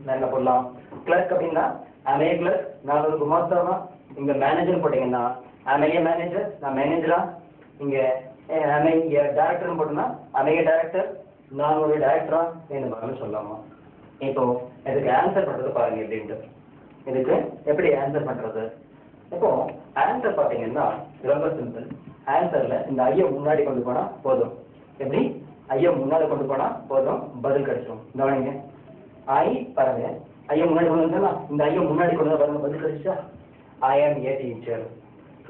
நான் என்ன போடலாம், கிளர்க் அப்படின்னா ஆம் ஐ ஏ கிளர்க், நான் ஒரு குமாஸ்தவனா. இங்க மேனேஜர் போட்டீங்கன்னா ஆம் ஐ ஏ மேனேஜர், நான் மேனேஜரா. இங்க ஆம் ஐ ஏ டைரக்டர்னு போட்டோம்னா ஆம் ஐ ஏ டைரக்டர், நான் ஒரு டைரக்டரா இந்த மாதிரி சொல்லலாமா. இப்போ இதுக்கு ஆன்சர் பண்றது பாருங்க எப்படின்ட்டு. இதுக்கு எப்படி ஆன்சர் பண்றது, இப்போ ஆன்சர் பார்த்தீங்கன்னா ரொம்ப சிம்பிள். ஆன்சர்ல இந்த ஐயை முன்னாடி கொண்டு போனா போதும். எப்படி, ஐயை முன்னாடி கொண்டு போனா போதும், பதில் கிடைச்சிடும். கவனிங்க, ஐ பாருங்க, ஐயை முன்னாடி கொண்டு வந்தா இந்த ஐயை முன்னாடி கொண்டு பாருங்க, பதில் கிடைச்சா. ஐ ஆம் ஏ டீச்சர்.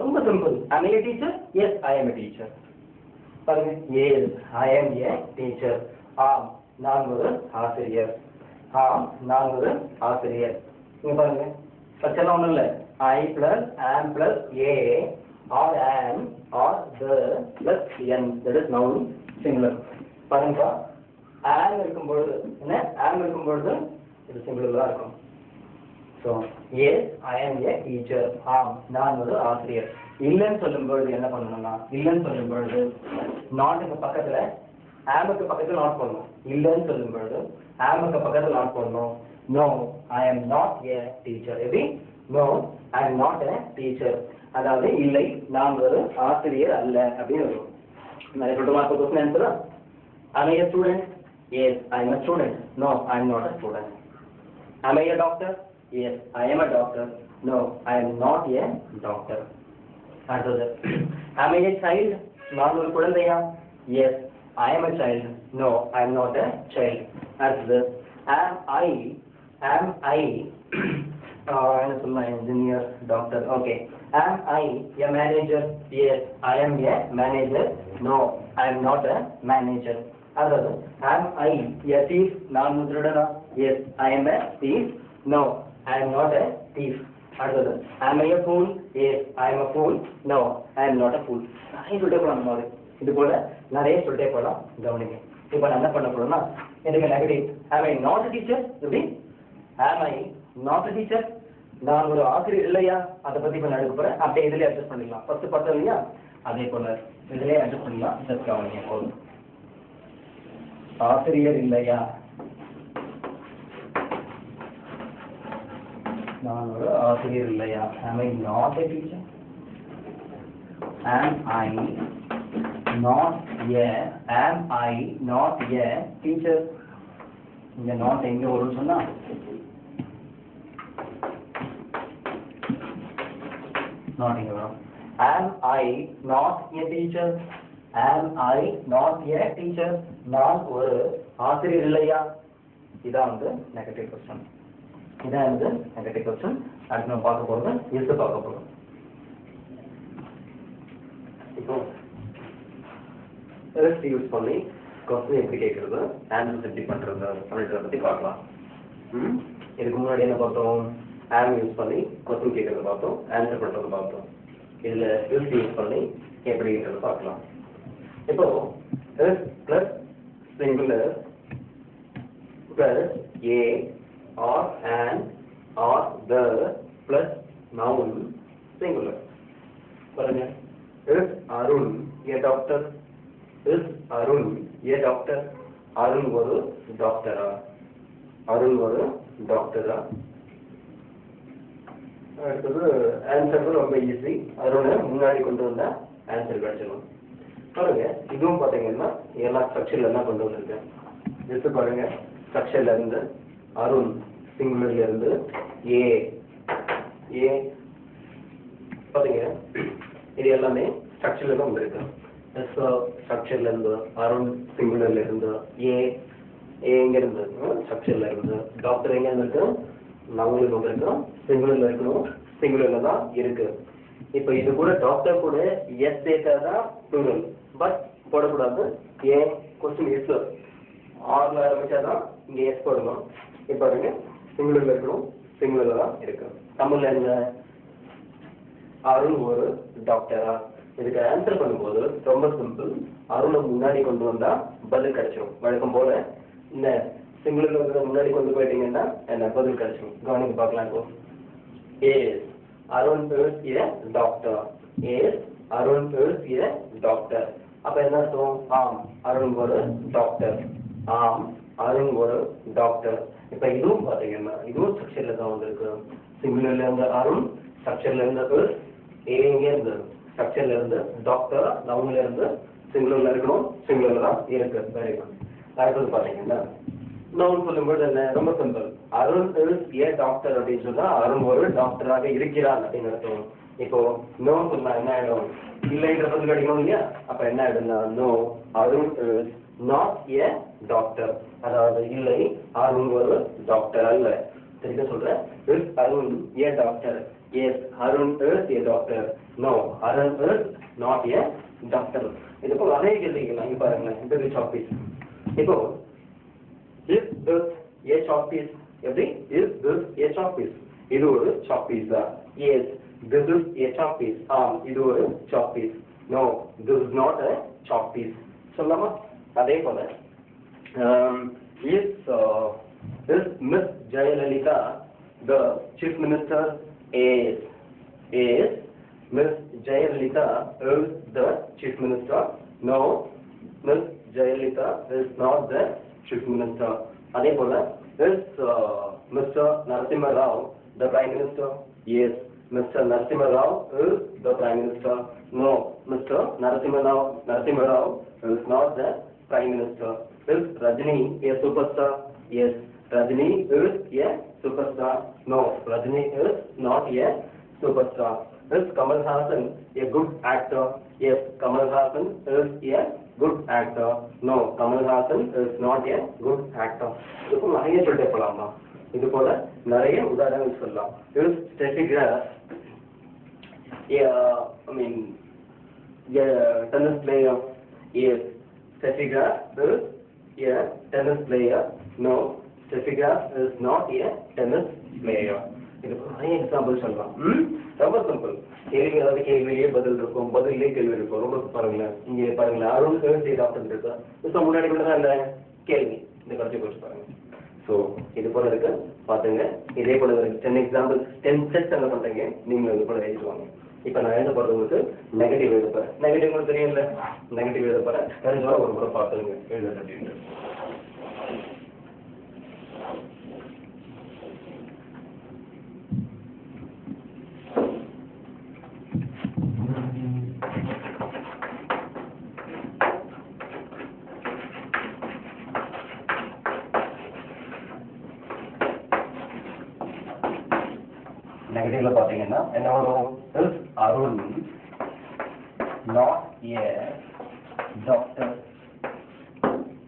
ரொம்ப சிம்பிள். ஐ ஏ டீச்சர், எஸ் ஐ ஆம் ஏ டீச்சர். பாருங்க, எஸ் ஐ ஆம் ஏ டீச்சர். ஆம், நான் ஒரு ஆசிரியர். ஆம், நான் ஒரு ஆசிரியர். இங்க பாருங்க, ஸ்ட்ரக்சர்லாம் ஒன்றும் இல்லை. ஐ பிளஸ் ஆம் பிளஸ் ஏ ஆர் ஆம் R the plus N, that is noun singular. பாருங்கப்பா, ஆம் இருக்கும்பொழுது என்ன, ஆம் இருக்கும்பொழுது இது சிங்குலர் தான் இருக்கும். ஸோ எஸ் ஐ ஆம் ஏ டீச்சர், ஆம் நான் ஒரு ஆசிரியர். இல்லைன்னு சொல்லும் பொழுது என்ன பண்ணணும்னா, இல்லைன்னு சொல்லும் பொழுது நாட்டுக்கு பக்கத்துல ஆமுக்கு பக்கத்தில் நாட் போடணும். இல்லைன்னு சொல்லும் பொழுது ஆமுக்கு பக்கத்தில் நாட் போடணும். No I am not a teacher. எப்படி, no I am not a teacher, அதாவது இல்லை நான் ஒரு ஆசிரியர் அல்ல அப்படின்னு வரும். நிறைய சொல்லிட்டு மார்க் கொஸ்டின் ஆன்சரா. I a student, yes I am a student, no I am not a student. Am I a doctor? Yes I am a doctor, no I am not a doctor. அடுத்தது, am I a child? நான் ஒரு குழந்தையா? Yes I am a child, no I am not a child. அடுத்தது, am I என்ன சொல்லலாம், engineer, doctor, okay. Am I a manager? Yes I am a manager, no I am not a manager. அடுத்தது, am I a thief? நான் திருடனா? Yes I am a thief, no I am not a thief. அடுத்தது, am I a fool? Yes I am a fool, no I am not a fool. நிறைய சொல்லிட்டே போகலாம் மாதிரி, இது போல நிறைய சொல்லிட்டே போகலாம். கவனிங்க, இப்போ நான் என்ன பண்ண போறேன்னா, எனக்கு negative am I not a teacher? எப்படி, am I not a teacher? நான் ஒரு ஆசிரியர் இல்லையா, அதை பத்தி இப்போ நான் எடுக்க போறேன். அப்படியே இதுலயே அட்ஜஸ்ட் பண்ணிக்கலாம். ஃபர்ஸ்ட் பார்த்தோம் இல்லையா, அதே போல இதுலயே அட்ஜஸ்ட் பண்ணிக்கலாம். ஜஸ்ட் கவனிங்க போதும். ஆசிரியர் இல்லையா, நான் ஒரு ஆசிரியர் இல்லையா. am I not a teacher? am I not a teacher? இங்க நாட் எங்க வரும்னு சொன்னா, not இங்க வரும். Am I not a teacher? Am I not a teacher? நான் ஒரு ஆசிரியர் இல்லையா? இதான் வந்து நெகட்டிவ் क्वेश्चन. இதான் வந்து நெகட்டிவ் क्वेश्चन. அடுத்து நம்ம பார்க்க போறது இஸ் பார்க்க போறோம். இப்போ இஸ் யூஸ் பண்ணி क्वेश्चन எப்படி கேக்குறது, ஆன்சர் எப்படி பண்றது அப்படின்றத பத்தி பார்க்கலாம். இதுக்கு முன்னாடி என்ன பார்த்தோம்? am யூஸ் பண்ணி क्वेश्चन கேக்குறத பார்த்தோம், ஆன்சர் பண்றத பார்த்தோம். இதுல is யூஸ் பண்ணி எப்படின்றத பார்க்கலாம். இப்போ is plus singular plus a or an or the plus noun singular. பாருங்க, is Arun a doctor? is Arun a doctor? Arun ஒரு டாக்டரா? அருண் ஒரு டாக்டரா? அடுத்தது ஆன்சர் ரொம்ப ஈஸி. அருணை முன்னாடி கொண்டு வந்தா ஆன்சர் கிடைச்சிடும். பாருங்க, இதுவும் பாத்தீங்கன்னா எல்லா ஸ்ட்ரக்சர்ல எல்லாம் கொண்டு வந்திருக்கேன். ஜஸ்ட் பாருங்க, ஸ்ட்ரக்சர்ல இருந்து அருண் சிங்குலர்ல இருந்து ஏ ஏ பாத்தீங்க, இது எல்லாமே ஸ்ட்ரக்சர்ல தான் வந்திருக்கு. ஸ்ட்ரக்சர்ல இருந்து அருண் சிங்குலர்ல இருந்து ஏ எங்க இருந்து ஸ்ட்ரக்சர்ல இருந்து டாக்டர் எங்க இருக்கு நவுன்ல வந்திருக்கோம், சிங்குலர்ல இருக்கணும், சிங்குலர்ல தான் இருக்கு. இப்போ இது கூட டாக்டர் கூட எஸ் சேர்த்தாதான் ப்ளூரல், பட் போடக்கூடாது. ஏன் கொஸ்டின் எஸ் ஆர்ல ஆரம்பிச்சாதான் இங்க எஸ் போடணும். இப்போ பாருங்க, சிங்குலர்ல இருக்கணும், சிங்குலர்ல தான் இருக்கு. தமிழ்ல என்ன அருண் ஒரு டாக்டரா? இதுக்கு ஆன்சர் பண்ணும்போது ரொம்ப சிம்பிள். அருணை முன்னாடி கொண்டு வந்தா பதில் கிடைச்சிடும். வழக்கம் போல இந்த சிங்குலர்ல இருக்கிற முன்னாடி கொண்டு போயிட்டீங்கன்னா என்ன பதில் கிடைச்சிடும். கவனிக்கு பார்க்கலாம். இப்போ is Arun is a doctor. is Arun is a doctor. அப்ப என்ன அர்த்தம்? ஆம், அருண் ஒரு டாக்டர். ஆம், அருண் ஒரு டாக்டர். இப்ப இதுவும் பாத்தீங்கன்னா இதுவும் ஸ்ட்ரக்சர்ல தான் வந்திருக்கு. சிங்குலர்ல இருந்த அருண், ஸ்ட்ரக்சர்ல இருந்த is, எங்க இருந்து ஸ்ட்ரக்சர்ல இருந்து டாக்டர், நவுன்ல இருந்து சிங்குலர்ல இருக்கணும், சிங்குலர்ல தான் இருக்கு. Very good. அடுத்தது பாத்தீங்கன்னா நவுன் சொல்லும்போது என்ன ரொம்ப simple. Arun is a doctor அப்படின்னு சொன்னா அருண் ஒரு டாக்டராக இருக்கிறான் அப்படின்னு அர்த்தம். இப்போ நோ சொன்னா என்ன ஆயிடும்? இல்லைன்ற பதில் கிடைக்கணும் இல்லையா? அப்ப என்ன ஆயிடும்னா no Arun is not a doctor. அதாவது இல்லை, அருண் ஒரு டாக்டர் அல்ல. சரியா சொல்றேன். is Arun a doctor? yes, Arun is a doctor. no, Arun is not a doctor. இது போல அதே கேள்விகள் இங்க பாருங்களேன். இது சாப்பீஸ். இப்போ is this a chalk piece? எப்படி? is this a chalk piece? இது ஒரு chalk piece தான். yes, this is a chalk piece. ஆம், இது ஒரு chalk piece. no, this is not a chalk piece. சொல்லலாமா? அதே போல is Miss Jayalalitha the chief minister? is Miss Jayalalitha is the chief minister? no, Miss Jayalalitha is not the chief minister. அதே போல is Mr. Narasimha Rao the prime minister? yes, Mr. Narasimha Rao is the prime minister. no, Mr. Narasimha Rao is not the prime minister. is Rajini a superstar? yes, Rajini is a superstar. no, Rajini is not a superstar. is Kamal Hassan a good actor? yes, Kamal Hassan is a good actor. no, Kamal Hassan is not a good actor. இதுக்கு நிறைய சொல்லிட்டே போலாமா? இது போல நிறைய உதாரணங்கள் சொல்லலாம். is Steffi Graf a tennis player? yes, Steffi Graf is a tennis player. no, Steffi Graf is not a tennis player. இதுக்கு நிறைய எக்ஸாம்பிள் சொல்லலாம். ரொம்ப சிம்பிள். கேள்வி ஏதாவது கேள்வியே பதில் இருக்கும், பதிலே கேள்வி இருக்கும். ரொம்ப பாருங்களேன், இங்கே பாருங்களேன், அருண் டாக்டர் இருக்கு. இப்போ முன்னாடி கூட தான் இல்லை கேள்வி. இந்த கருத்தை குறிச்சு பாருங்க. ஸோ இது போல இருக்கு பாத்துங்க. இதே போல இருக்கு 10 எக்ஸாம்பிள் 10 செட்ஸ் என்ன பண்றீங்க, நீங்களும் இது போல எழுதுவாங்க. இப்போ நான் எழுத போறது உங்களுக்கு நெகட்டிவ் எழுத போறேன். நெகட்டிவ் உங்களுக்கு தெரியும்ல, நெகட்டிவ் எழுத போறேன். தெரிஞ்சவரை ஒரு முறை பார்த்துருங்க எழுத அப்படின்னு. நெகட்டிவ்ல பாத்தீங்கன்னா என்ன வரும்? Arun not a doctor.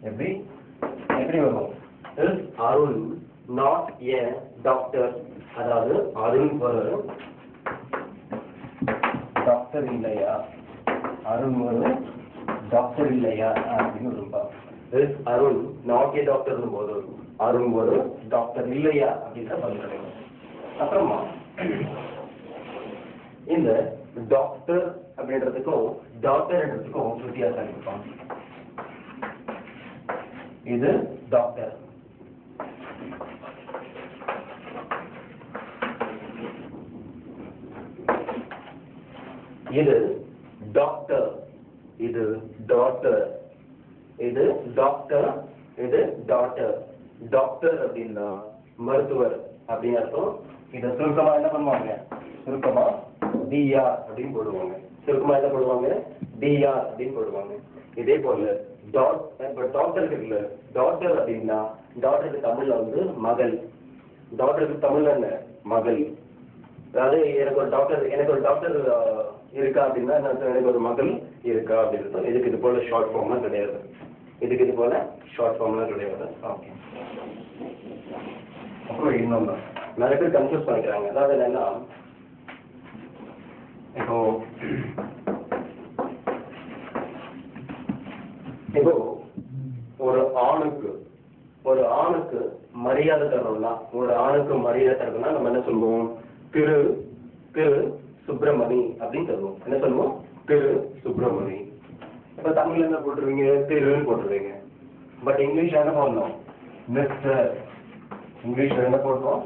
எப்படி வரும்? Is Arun not a doctor? அதாவது அருண் ஒரு டாக்டர் இல்லையா, அருண் ஒரு டாக்டர் இல்லையா அப்படின்னு வரும்பா. Is Arun not a doctor போது அருண் ஒரு டாக்டர் இல்லையா அப்படின்ற பதில் கிடைக்கும். அப்புறமா இந்த டாக்டர் அப்படின்றதுக்கும் டாக்டர்ன்றதுக்கும் வித்தியாசம் இருக்கும். இது டாக்டர், இது டாக்டர், இது டாக்டர், இது டாக்டர், இது டாக்டர். டாக்டர் அப்படின்னா மருத்துவர் அப்படின்னு அர்த்தம். இதை சுருக்கமா என்ன பண்ணுவாங்க? சுருக்கமா டிஆர் அப்படின்னு போடுவாங்க. சுருக்கமா என்ன போடுவாங்க? டிஆர் அப்படின்னு போடுவாங்க. இதே போல டாக்டருக்கு இல்ல, டாக்டர் அப்படின்னா டாக்டருக்கு தமிழ்ல வந்து மகள். டாக்டருக்கு தமிழ்ல என்ன? மகள். அதாவது எனக்கு ஒரு டாக்டர் இருக்கா அப்படின்னா எனக்கு ஒரு மகள் இருக்கா அப்படின்னு. இதுக்கு இது போல ஷார்ட் ஃபார்ம்லாம் கிடையாது. இதுக்கு இது போல ஷார்ட் ஃபார்ம்லாம் கிடையாது. ஓகே. அப்புறம் இன்னொன்று நிறைய பேர் கன்ஃபியூஸ் பண்ணிக்கிறாங்க. அதாவது என்னன்னா, இப்போ ஒரு ஆணுக்கு மரியாதை தரணும்னா, நம்ம என்ன சொல்லுவோம்? திரு சுப்பிரமணி அப்படின்னு சொல்லுவோம். என்ன சொல்லுவோம்? திரு சுப்பிரமணி. இப்ப தமிழ்ல என்ன போட்டுருவீங்க? திருன்னு போட்டுருவீங்க. பட் இங்கிலீஷ்ல என்ன பண்ணணும்? மிஸ்டர். இங்கிலீஷ்ல என்ன போடுவோம்?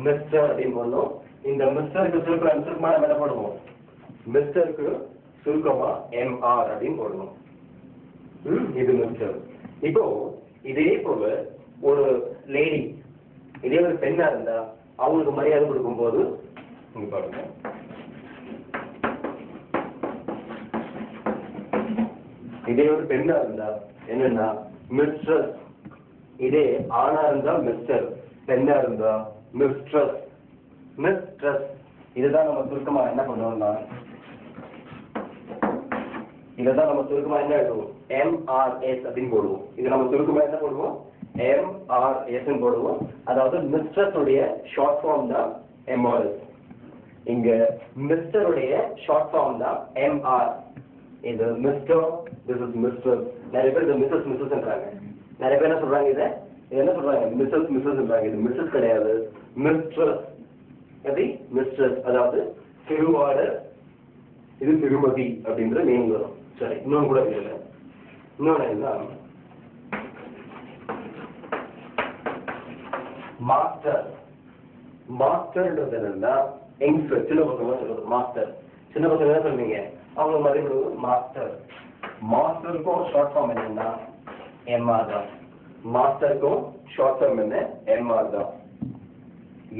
மிஸ்டர் அப்படின்னு போடணும். இந்த மிஸ்டருக்கு சுருக்கமா நம்ம என்ன போடுவோம்? மிஸ்டருக்கு சுருக்கமா எம்ஆர் அப்படின்னு போடணும். இது மிஸ்டர். இப்போ இதே போல ஒரு லேடி, இதே ஒரு பெண்ணா இருந்தா அவங்களுக்கு மரியாதை கொடுக்கும் போது இங்க பாருங்க, இதே ஒரு பெண்ணா இருந்தா என்னன்னா மிஸ்ட்ரஸ். இதே ஆணா இருந்தா மிஸ்டர், பெண்ணா இருந்தா மிஸ்ட்ரஸ். இதுதான் நம்ம சுருக்கமா என்ன பண்ணுவோம்னா, இதான் நம்ம சுருக்கமா என்ன எழுதுவோம்? எம்ஆர்எஸ் அப்படின்னு போடுவோம். இது நம்ம சுருக்கமா என்ன போடுவோம்? எம்ஆர்எஸ் போடுவோம். அதாவது மிஸ்ட்ரஸ் உடைய ஷார்ட் ஃபார்ம் தான் எம்ஆர்எஸ். இங்க மிஸ்டர் உடைய ஷார்ட் ஃபார்ம் தான் எம்ஆர். இது மிஸ்டர், திஸ் இஸ் மிஸ்டர். நிறைய பேர் இது மிஸ்ஸஸ்ன்றாங்க. நிறைய பேர் என்ன சொல்றாங்க? இது என்ன சொல்றாங்க? மிஸ்ஸஸ்ன்றாங்க. இது மிஸ்ஸஸ் கிடையாது, மிஸ்ட்ரஸ். எப்படி? மிஸ்ட்ரஸ். அதாவது திருவாளர், இது திருமதி அப்படின்ற மீனிங் வரும். சரி, இன்னொன்று கூட இல்லை. இன்னொன்று என்ன? மாஸ்டர். மாஸ்டர்ன்றது என்னன்னா யங்ஸ்டர், சின்ன பசங்க சொல்றது மாஸ்டர். சின்ன பசங்க என்ன சொல்றீங்க? அவங்க மாதிரி மாஸ்டர். மாஸ்டருக்கும் ஷார்ட் ஃபார்ம் என்னன்னா எம்ஆர் தான். மாஸ்டருக்கும் ஷார்ட் ஃபார்ம் என்ன? எம்ஆர் தான்.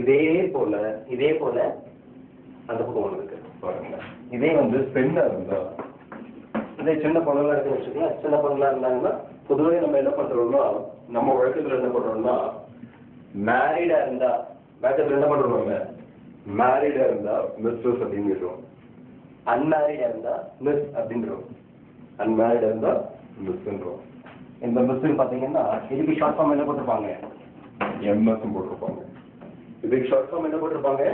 இதே போல அந்த பக்கம் ஒன்று இருக்கு பாருங்க. இதே வந்து பெண்ணா இருந்தா, இதே சின்ன பொண்ணுலாம் இருக்குன்னு வச்சுக்கலாம். சின்ன பொண்ணுலாம் இருந்தாங்கன்னா பொதுவாக நம்ம என்ன பண்றோம்னா, நம்ம வழக்கத்துல என்ன பண்றோம்னா, மேரிடா இருந்தா வழக்கத்துல என்ன பண்றோம்? மேரிடா இருந்தா மிஸ்ஸஸ் அப்படின்னு சொல்லுவோம். அன்மேரிடா இருந்தா மிஸ் அப்படின்றோம். அன்மேரிடா இருந்தா மிஸ்ன்றோம். இந்த மிஸ்ன்னு பாத்தீங்கன்னா இதுக்கு ஷார்ட் ஃபார்ம் என்ன போட்டிருப்பாங்க? எம்எஸ் போட்டிருப்பாங்க. இதுக்கு ஷார்ட் ஃபார்ம் என்ன போட்டிருப்பாங்க?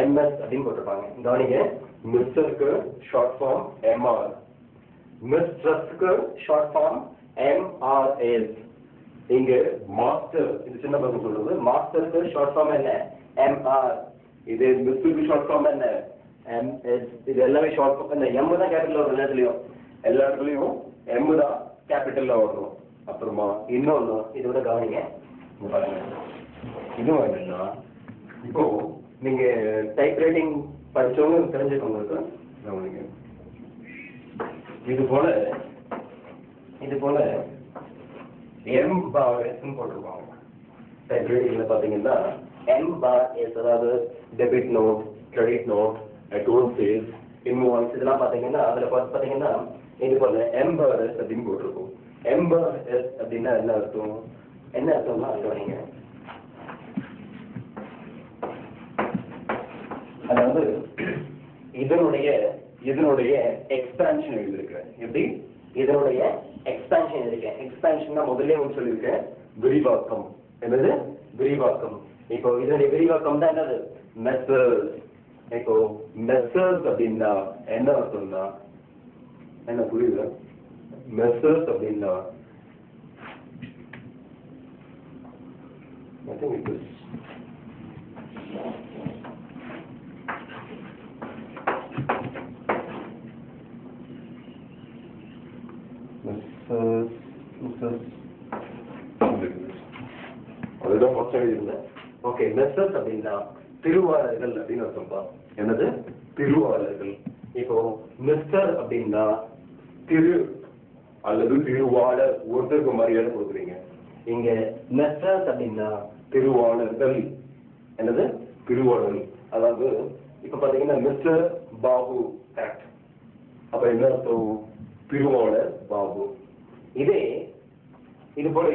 எம்எஸ் அப்படின்னு போட்டிருப்பாங்க. கவனிங்க, மிஸ்டருக்கு ஷார்ட் ஃபார்ம் எம்ஆர், மிஸ்ட்ரஸ்க்கு ஷார்ட் ஃபார்ம் எம்ஆர்எஸ். இங்க மாஸ்டர், இது சின்ன பசங்க சொல்றது, மாஸ்டருக்கு ஷார்ட் ஃபார்ம் என்ன? எம்ஆர். இது மிஸ்டருக்கு ஷார்ட் ஃபார்ம் என்ன? எம்எஸ். இது எல்லாமே ஷார்ட் ஃபார்ம். இந்த எம் தான் கேபிட்டல் வரும் எல்லா இடத்துலயும் எம் தான் கேபிட்டல்ல வரும். அப்புறமா இன்னொன்னு இதோட கவனிங்க, பாருங்க. இதுவும் என்னன்னா, இப்போ நீங்க டைப் ரைட்டிங் படிச்சவங்க தெரிஞ்சுக்கோங்க. கவனிங்க, இது போல எம் பார் எஸ் போட்டிருப்பாங்க. டைப் ரைட்டிங்ல பாத்தீங்கன்னா எம் பார் எஸ், அதாவது debit note, credit note, advance, invoice, இதெல்லாம் பாத்தீங்கன்னா அதுல பாத்தீங்கன்னா இது போல எம் பார் எஸ் அப்படின்னு போட்டிருக்கும். எம் பார் எஸ் அப்படின்னா என்ன அர்த்தம்னா கவனிங்க, அதாவது இதனுடைய எக்ஸ்பான்ஷன் எழுதியிருக்கிறேன். எப்படி? இதனுடைய எக்ஸ்பான்ஷன் எழுதிருக்கேன். எக்ஸ்பான்ஷன் தான் முதல்ல உங்களுக்கு சொல்லியிருக்கேன், விரிவாக்கம். என்னது? விரிவாக்கம். இப்போ இதனுடைய விரிவாக்கம் தான் என்னது? மெத்தட்ஸ். இப்போ மெத்தட்ஸ் அப்படின்னா என்ன அர்த்தம்னா, என்ன புரியுது? மெத்தட்ஸ் அப்படின்னா I think it is அதுதான் மொத்தம் எழுதிருந்தேன். ஓகே, மெத்தட்ஸ் அப்படின்னா திருவாளர்கள் அப்படின்னு அர்த்தம்பா. என்னது? திருவாளர்கள். இப்போ மிஸ்டர் அப்படின்னா திரு அல்லது திருவாளர், ஒருத்தருக்கு மரியாதை கொடுக்குறீங்க. இங்க மெத்தட்ஸ் அப்படின்னா திருவாளர்கள். என்னது? திருவாளர்கள். அதாவது இப்ப பாத்தீங்கன்னா மிஸ்டர் பாபு ஆக்ட், அப்ப என்ன அர்த்தம்? திருவாளர் பாபு. இதே இது போல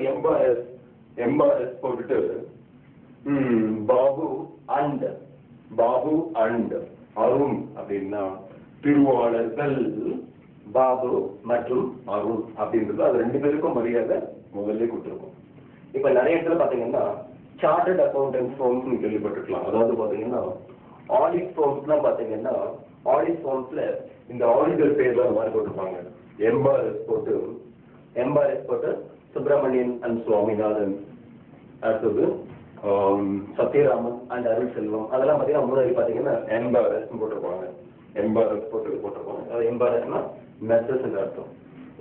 எம்பாரஸ் போட்டுட்டு பாபு அண்ட் அருண் அப்படின்னா திருவாளர்கள் பாபு மற்றும் அருண் அப்படின்றது, அது ரெண்டு பேருக்கும் மரியாதை முதல்ல கொடுத்துருக்கோம். இப்ப நிறைய இடத்துல பாத்தீங்கன்னா சார்ட்டர்ட் அக்கௌண்டன்ட் ஃபார்ம்ஸ் கேள்விப்பட்டிருக்கலாம். அதாவது பாத்தீங்கன்னா ஆடிட் ஃபார்ம்ஸ்லாம் பாத்தீங்கன்னா ஆடிட் ஃபார்ம்ஸ்ல இந்த ஆடிட்டர் பேர் தான் மாதிரி போட்டிருப்பாங்க. எம்பாரஸ் போட்டு சுப்பிரமணியன் அண்ட் சுவாமிநாதன், அடுத்தது சத்யராமன் அண்ட் அருள் செல்வம், அதெல்லாம் பாத்தீங்கன்னா முன்னாடி பாத்தீங்கன்னா எம்பாரஸ் போட்டிருப்பாங்க. எம்பாரஸ் போட்டிருப்பாங்க. அது எம்பாரஸ்னா மெத்தட்ஸ் என்ற அர்த்தம்.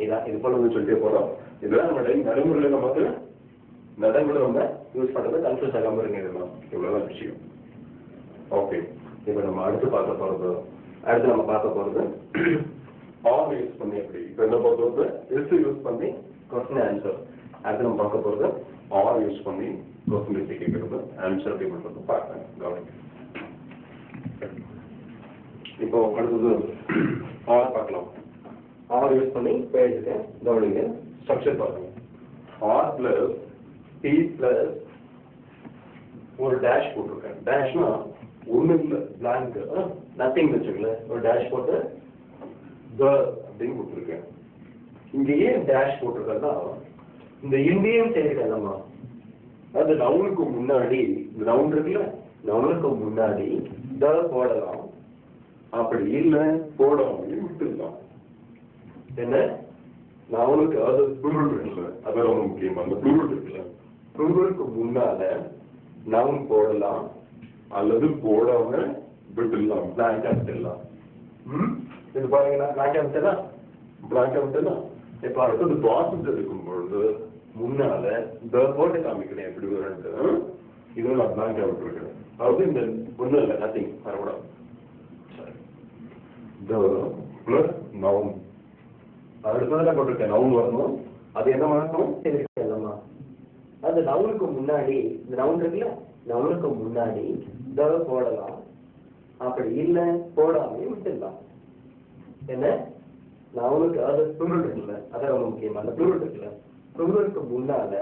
இதான் இது போல வந்து சொல்லிட்டே போறோம். இதெல்லாம் நம்ம நடைமுறையில நமக்கு நம்ம யூஸ் பண்றது கன்ஃபியூஸ் ஆகாம இருங்க. இதெல்லாம் இவ்வளவுதான் விஷயம். ஓகே, இப்ப நம்ம அடுத்து நம்ம பார்க்க போறது ஆர் யூஸ் பண்ணி எப்படி. இப்ப என்ன பார்க்கறது? எஸ் யூஸ் பண்ணி கொஸ்டின் ஆன்சர். அடுத்து நம்ம பார்க்க போறது ஆர் யூஸ் பண்ணி கொஸ்டின் எப்படி கேட்கறது, ஆன்சர் எப்படி பண்றது பார்க்கலாம். கவனிங்க. இப்போ அடுத்தது ஆர் பார்க்கலாம். ஆர் யூஸ் பண்ணி பேஜுக்கு கவனிங்க. ஸ்ட்ரக்சர் பாருங்க. ஆர் பிளஸ் பி பிளஸ் ஒரு டேஷ் போட்டிருக்கேன். டேஷ்னா ஒண்ணு இல்லை, பிளாங்க், நத்திங் வச்சுக்கல. ஒரு டேஷ் போட்டு அப்படின்னு கொடுத்துருக்கேன். இங்க ஏன் டேஷ் போட்டிருக்கேன்னா இந்த இந்தியன் சேர்க்கலாமா, அது நவுனுக்கு முன்னாடி இந்த நவுன் இருக்குல்ல, நவுனுக்கு முன்னாடி த போடலாம். அப்படி இல்லை போடாமையும் விட்டுருக்கலாம். என்ன நவுனுக்கு அது ப்ளூரல் இருக்குல்ல, அதான் ரொம்ப முக்கியம். அந்த ப்ளூரல் இருக்குல்ல, ப்ளூரலுக்கு முன்னால நவுன் போடலாம் அல்லது போடாம விட்டுடலாம், பிளாங்கா விட்டுடலாம். இது பாருங்கன்னா பிளாங்கா விட்டலாம். இப்ப அடுத்தது ப்ராசஸ் எடுக்கும் பொழுது முன்னால த போட்டு காமிக்கிறேன் எப்படி வருது. இதுவும் நான் பிளாங்கா விட்டுருக்கேன். அதாவது இந்த ஒண்ணும் இல்லை, நத்திங் வரக்கூடாது. த பிளஸ் நவுன் அடுத்ததான் போட்டிருக்கேன். நவுன் வரணும். அது என்ன வரணும்? அது நவுனுக்கு முன்னாடி இந்த நவுன் இருக்குல்ல, நவுனுக்கு முன்னாடி த போடலாம். அப்படி இல்லை போடாமையும் விட்டுடலாம். என்ன நவுனுக்கு அது ப்ளூரல் இருக்குல்ல, அதான் ரொம்ப முக்கியம். அந்த ப்ளூரல் இருக்குல்ல, ப்ளூரலுக்கு முன்னால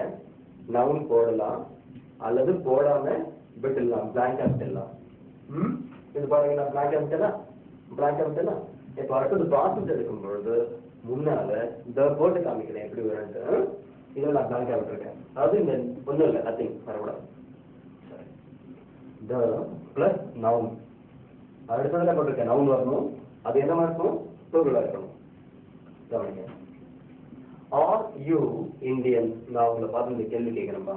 நவுன் போடலாம் அல்லது போடாம விட்டுடலாம், பிளாங்கா விட்டுடலாம். இது பாருங்க, நான் பிளாங்கா விட்டலாம். இப்ப அடுத்தது ப்ராசஸ் எடுக்கும் பொழுது முன்னால த போட்டு காமிக்கிறேன் எப்படி வரும்ட்டு. இதில் நான் பிளாங்கா விட்டுருக்கேன். அதாவது இந்த ஒன்றும் இல்லை, நத்திங் வரக்கூடாது. த பிளஸ் நவுன் அடுத்ததுல போட்டிருக்கேன். நவுன் வரணும். அது என்னவா இருக்கணும்? ப்ளூரலா இருக்கணும். கவனிங்க. R you Indian? நான் உங்களை பார்த்து இந்த கேள்வி கேட்கிறேன்ப்பா.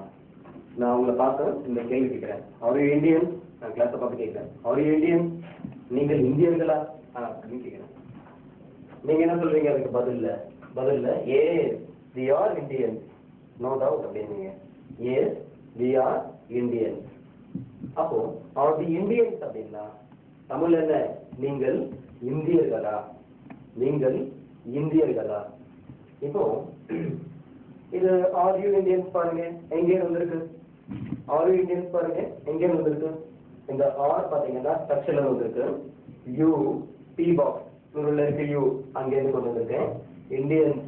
R you Indian? நான் கிளாஸை பார்த்து கேட்கிறேன். Are you Indian? நீங்கள் இந்தியர்களா அப்படின்னு கேட்கிறேன். நீங்க என்ன சொல்றீங்க? அதுக்கு பதில்ல yes we are Indian, no doubt அப்படின்னீங்க. Yes we are Indian. அப்போ ஆர் தி இந்தியன்ஸ் அப்படின்னா தமிழ்ல என்ன? நீங்கள் இந்தியர்களா? இப்போ இது ஆர் யூ இந்தியன்ஸ் பாருங்க எங்கே வந்திருக்கு. இந்த ஆர் பாத்தீங்கன்னா ஸ்ட்ரக்சர்ல வந்திருக்கு. யூ பி பாக்ஸ் ப்ளூரல்ல இருக்கு. யூ அங்கே இருந்து கொண்டு வந்திருக்கேன். இந்தியன்ஸ்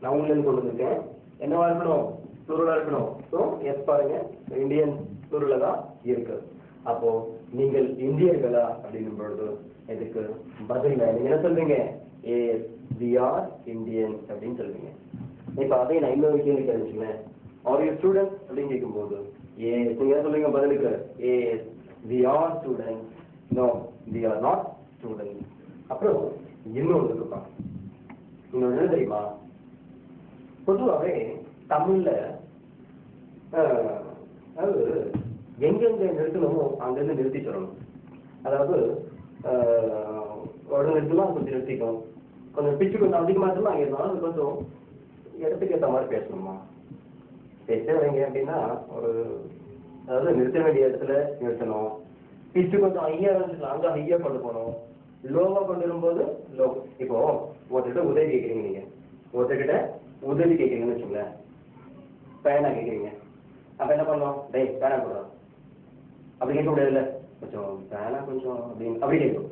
நவுன்ல இருந்து கொண்டு வந்திருக்கேன். என்னவா இருக்கணும்? ப்ளூரலா இருக்கணும். ஸோ எஸ் பாருங்க, இந்தியன்ஸ் ப்ளூரல்ல தான் இருக்கு. அப்போ நீங்கள் இந்தியர்களா அப்படின்னும் பொழுது இதுக்கு பதில் நீங்க என்ன சொல்றீங்க? Yes, we are Indians அப்படின்னு சொல்றீங்க. இப்ப அதே நான் இன்னொரு கேள்வி கேட்டுச்சுங்களேன். Are you students அப்படின்னு கேட்கும்போது yes நீங்க என்ன சொல்றீங்க பதிலுக்கு? Yes, we are students. No, we are not students. அப்புறம் இன்னொன்று இருக்குப்பா. இன்னொன்று என்ன தெரியுமா? பொதுவாகவே தமிழ்ல அதாவது எங்கெங்க நிறுத்தணுமோ அங்கிருந்து நிறுத்தி சொல்லணும். அதாவது உடனே நிறுத்தலாம், கொஞ்சம் நிறுத்திக்கும், கொஞ்சம் பிச்சு கொஞ்சம் அதிகமாக இருந்தாலும் அங்கே இருந்தாலும் கொஞ்சம் இடத்துக்கு ஏற்ற மாதிரி பேசணுமா? பேச வைங்க அப்படின்னா ஒரு அதாவது நிறுத்த வேண்டிய இடத்துல நிறுத்தணும். பிச்சு கொஞ்சம் ஹையா இருந்துச்சுன்னா அங்கே ஹையா கொண்டு போகணும். லோவாக கொண்டு வரும்போது லோ. இப்போ ஒருத்தர்கிட்ட உதவி கேட்குறீங்க, நீங்க ஒருத்தர்கிட்ட உதவி கேட்குறீங்கன்னு வச்சுங்களேன். பேனா கேட்குறீங்க, அப்போ என்ன பண்ணணும்? டேய் பேனா கொடுறோம் அப்படி கேட்க முடியாதுல்ல. கொஞ்சம் பேனா கொஞ்சம் அப்படின்னு அப்படி கேட்கும்.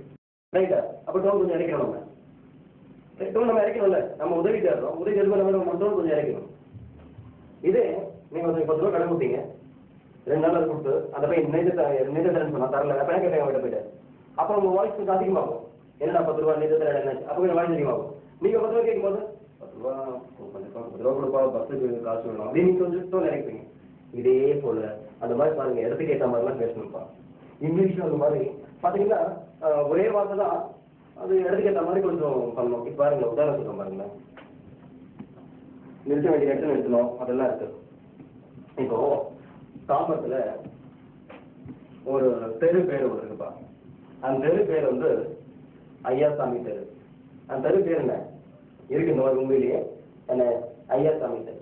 ரைட்டா? அப்போ டோன் கொஞ்சம் இறக்கணும். டோன் நம்ம இறக்கணும்ல. நம்ம உதவி தேடுறோம், உதவி தேடும்போது நம்ம டோன் கொஞ்சம் இறக்கணும். இதே நீங்கள் ஒரு 10 ரூபா கடன் கொடுத்தீங்க, 2 நாள் அதை கொடுத்து அந்த பையன் நேற்று தரேன்னு சொன்னா தரல, பேனா கேட்க அவங்ககிட்ட போயிட்டு அப்போ உங்க வாய்ஸ் கொஞ்சம் அதிகமாகும். என்னடா 10 ரூபா நேற்று தர என்னாச்சு? அப்போ கொஞ்சம் வாய்ஸ் அதிகமாகும். நீங்கள் 10 ரூபா கேட்கும்போது 10 ரூபா கொஞ்சம் 10 ரூபா கொடுப்பா, பஸ்ஸுக்கு காசு வேணும் அப்படின்னு நீங்கள் கொஞ்சம் டோன் இறக்குவீங்க. இதே போல அந்த மாதிரி பாருங்க, இடத்துக்கு ஏற்ற மாதிரிலாம் பேசணும்ப்பா. இங்கிலீஷ்ல அந்த மாதிரி பார்த்தீங்கன்னா ஒரே வார்த்தை தான், அது இடத்துக்கு ஏற்ற மாதிரி கொஞ்சம் பண்ணணும். இப்போ பாருங்க, உதாரணம் சொல்ல பாருங்களேன். நிறுத்த வேண்டிய இடத்துல நிறுத்தணும், அதெல்லாம் இருக்கு. இப்போ தாம்பரத்தில் ஒரு தெரு பேர் ஒன்று இருக்குப்பா. அந்த தெரு பேர் வந்து ஐயாசாமி தெரு. அந்த தெரு பேர் என்ன இருக்கு? இந்த மாதிரி உண்மையிலேயே என்ன? ஐயாசாமி தெரு.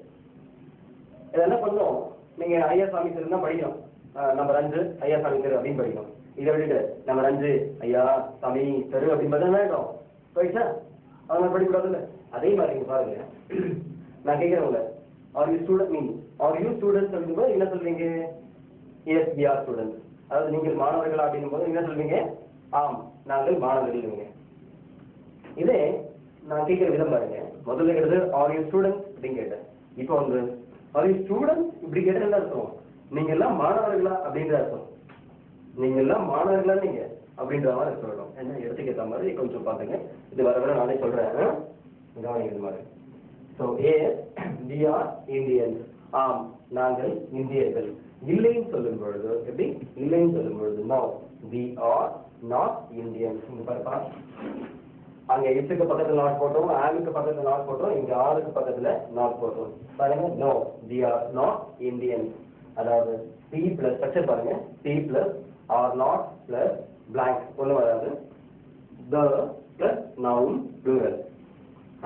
இதை என்ன பண்ணணும்? நீங்க ஐயாசாமி தெரு தான் படிக்கணும். நம்பர் 5 ஐயாசாமி தெரு அப்படின்னு படிக்கணும். இதை விட்டுட்டு நம்பர் 5 ஐயா சாமி தெரு அப்படின்னு பார்த்தா ஆகிடும் போயிடுச்சா? அவங்க படிக்கூடாதுல்ல. அதே மாதிரி நீங்க பாருங்க, நான் கேட்கிறேன்ல, ஆர் யூ ஸ்டூடெண்ட்ஸ் அப்படிங்கும்போது என்ன சொல்றீங்க? Yes, we are students. அதாவது நீங்கள் மாணவர்களா அப்படிங்கும் போது என்ன சொல்வீங்க? ஆம், நாங்கள் மாணவர்கள். இதே நான் கேட்கிற விதம் பாருங்க, முதல்ல கேட்டது ஆர் யூ ஸ்டூடெண்ட்ஸ் அப்படின்னு கேட்டேன். இப்போ வந்து ஆர் யூ ஸ்டூடெண்ட்ஸ் இப்படி கேட்டது என்ன அர்த்தம்? நீங்க எல்லாம் மாணவர்களா அப்படின்ற அர்த்தம். நீங்க எல்லாம் மாணவர்களா நீங்க அப்படின்ற மாதிரி சொல்லணும். என்ன இடத்துக்கு ஏற்ற மாதிரி கொஞ்சம் பாத்துங்க. இது வர வர நானே சொல்றேன், கவனிங்க இது மாதிரி. So we are Indians. ஆம், நாங்கள் இந்தியர்கள். இல்லைன்னு சொல்லும் பொழுது எப்படி? இல்லைன்னு சொல்லும் பொழுது no, we are not Indians. இங்க பாருப்பா, அங்க இசுக்கு பக்கத்துல நாட் போட்டோம், ஆமுக்கு பக்கத்துல நாட் போட்டோம், இங்க ஆறுக்கு பக்கத்துல நாட் போட்டோம். பாருங்க, no, we are not Indians. அதாவது p பிளஸ் ஸ்ட்ரக்சர் பாருங்க, p plus are not plus blank ஒண்ணு வராது. the plus noun plural.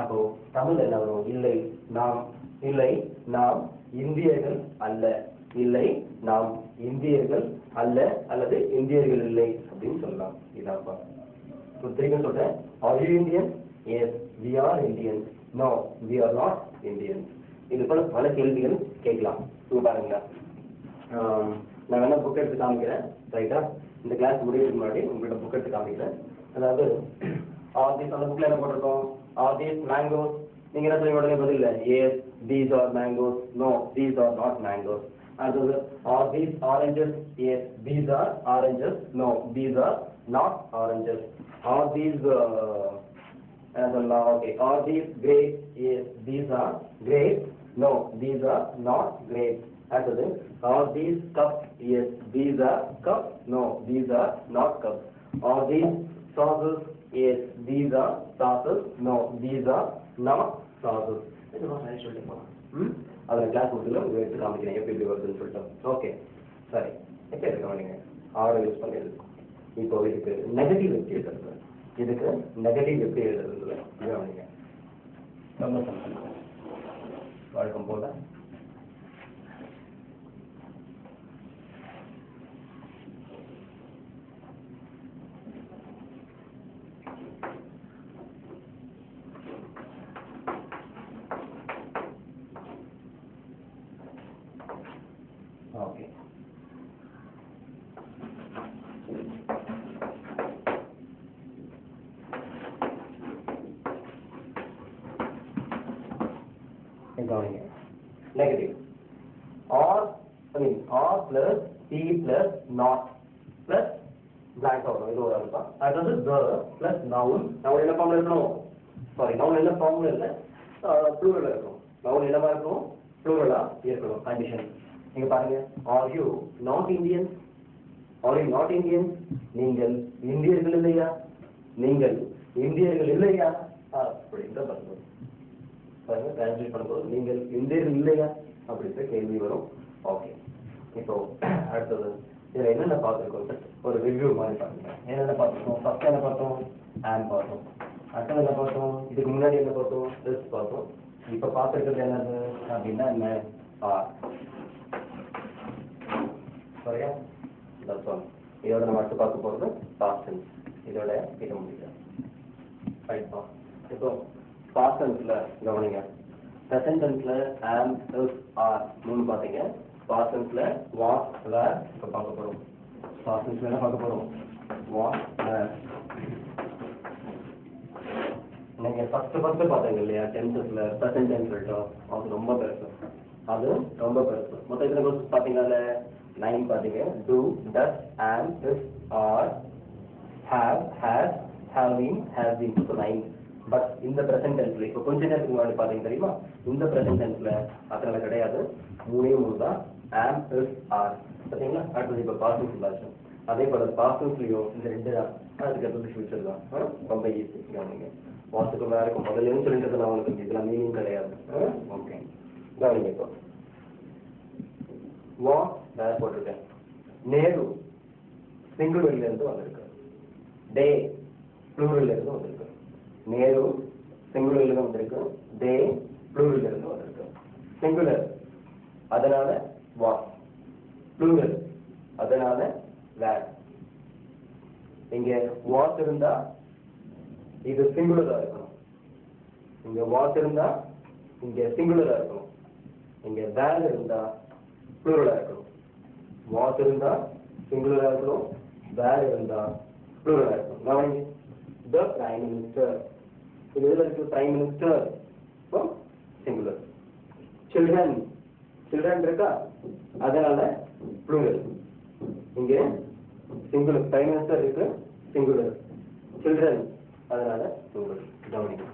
அப்போ தமிழ் என்ன வரும்? இல்லை நாம், இல்லை நாம் இந்தியர்கள் அல்ல, இல்லை நாம் இந்தியர்கள் அல்ல, அல்லது இந்தியர்கள் இல்லை அப்படின்னு சொல்லலாம். இதாப்பா திரும்ப சொல்றேன். Are you Indian? Yes, we are Indian. No, we are not Indian. இது போல பல கேள்விகள் கேட்கலாம். இங்க பாருங்களா, நான் வேணா புக் எடுத்து காமிக்கிறேன். ரைட்டா? இந்த கிளாஸ் முடியறதுக்கு முன்னாடி உங்கள்கிட்ட புக் எடுத்து காமிக்கிறேன். அதாவது அந்த புக்ல என்ன போட்டிருக்கோம்? Are these mangoes? நீங்க என்ன சொல்ல உடனே பதில் இல்லை. Yes, these are mangoes. No, these are not mangoes. அடுத்தது are these oranges? Yes, these are oranges. No, these are not oranges. Are these okay, are these grapes? Yes, these are grapes. No, these are not grapes. அடுத்தது are these cups? Yes, these are cups. No, these are not cups. Are these sauces? Yes, these are sauces. No, these are not sauces. இதெல்லாம் சரி சொல்லிட்டு போகலாம். அதில் class முடியல உங்களுக்கு எடுத்து காமிக்கிறேன் எப்படி எப்படி வருதுன்னு சொல்லிட்டு. ஓகே, சரி. எப்போ எடுக்க நீங்கள் ஆர்டர் யூஸ் பண்ணிடுது. இப்போ இதுக்கு நெகட்டிவ் எப்படி எழுதுறது? இதுக்கு நெகட்டிவ் எப்படி எழுதுறதுல கவனிங்க. ரொம்ப சந்தோஷம். வழக்கம் போல ஓகே. கவனிங்க, negative are, are plus P plus not plus blank வரும், இது ஒரு அல்பா. அடுத்தது the plus noun. noun என்ன ஃபார்ம்ல இருக்கணும்? சாரி, noun என்ன ஃபார்ம்ல இல்ல, ப்ளூரல்ல இருக்கணும். noun என்னவா இருக்கணும்? ப்ளூரலா இருக்கணும். கண்டிஷன் நீங்க பாருங்க, are you not Indians? are you not Indians? நீங்கள் இந்தியர்கள் இல்லையா? நீங்கள் இந்தியர்கள் இல்லையா? அப்படின்ற பண்ணுவோம். பாருங்க, டிரான்ஸ்லேட் பண்ணும்போது நீங்கள் இந்தியர்கள் இல்லையா அப்படின்ற கேள்வி வரும். ஓகே, இப்போ அடுத்தது இதுல என்னென்ன பார்த்துருக்கோம், ஒரு ரிவ்யூ மாதிரி பாருங்க. என்னென்ன பார்த்துருக்கோம்? ஃபர்ஸ்ட் என்ன பார்த்தோம்? ஆம் பார்த்தோம். அடுத்தது என்ன பார்த்தோம்? இதுக்கு முன்னாடி என்ன பார்த்தோம்? திஸ் பார்த்தோம். இப்போ பார்த்துருக்கிறது என்னது அப்படின்னா என்ன? ஆர். சரியா? That's all. இதோட நம்ம அடுத்து பார்க்க போகிறது பாஸ்ட் டென்ஸ். இதோட இது முடியல. ரைட்ப்பா. இப்போ பாஸ்ட் டென்ஸ்ல கவனிங்க. ப்ரெசன்ட் டென்ஸ்ல ஆம், இஸ், ஆர் மூணு பார்த்தீங்க. பாஸ்ட் டென்ஸ்ல வாஸ், வேர் இப்போ பார்க்க போகிறோம். பாஸ்ட் டென்ஸ்ல என்ன பார்க்க போகிறோம்? வாஸ், வேர். நீங்க ஃபர்ஸ்ட் பார்த்தீங்க இல்லையா டென்சஸ்ல ப்ரெசன்ட் டென்ஸ் சொல்லிட்டோம், அது ரொம்ப பெருசு. அது ரொம்ப பெருசு. மொத்தம் இதில் கொஸ்டின் பார்த்தீங்கன்னா 9 பார்த்தீங்க. Do, does, am, is, are, have, has, have been, has been. So 9. But இந்த ப்ரெசன்ட் டென்ஸ்ல இப்போ கொஞ்ச நேரத்துக்கு முன்னாடி பார்த்தீங்க தெரியுமா, இந்த ப்ரெசன்ட் டென்ஸ்ல அத்தனை கிடையாது, 3 தான். ஆம், இஸ், ஆர். பார்த்தீங்களா? அடுத்தது இப்போ பாஸ்ட் டென்ஸ் ஆச்சு. அதே போல பாஸ்ட் டென்ஸ்லயும் இந்த 2 தான். அதுக்கு அடுத்தது ஃபியூச்சர் தான். ரொம்ப ஈஸி. கவனிங்க, வாட்ஸுக்கு மேலே இருக்கும் முதல்ல சொல்லிட்டு நான் உங்களுக்கு இதெல்லாம் மீனிங் கிடையாது. ஓகே, கவனிங்க. இப்போ வாஸ் வேற போட்டிருக்கேன். நேரு சிங்குலர்ல இருந்து வந்திருக்கு. டே ப்ளூரல்ல இருந்து வந்திருக்கு. நேரு சிங்குலர்ல இருந்து வந்திருக்கு. டே ப்ளூரல்ல இருந்து வந்திருக்கு. சிங்குலர் அதனால வாஸ், ப்ளூரல் அதனால வேர். இங்க வாஸ் இருந்தா இது சிங்குலரா இருக்கணும். இங்க வாஸ் இருந்தா இங்க சிங்குலரா இருக்கணும். இங்க வேர் இருந்தா ப்ளூரலா இருக்கணும். வாஸ் இருந்தா சிங்குலரா இருக்கணும். வேர் இருந்தா ப்ளூரலா இருக்கணும். நான் த பிரைம் மினிஸ்டர், இது எதுல இருக்கு? Prime minister singular. Children, children இருக்கா, அதனால ப்ளூரல். இங்க சிங்குலர், பிரைம் மினிஸ்டர் இருக்கு, சிங்குலர். சில்ட்ரன் அதனால சிங்குலர். கவனிங்க,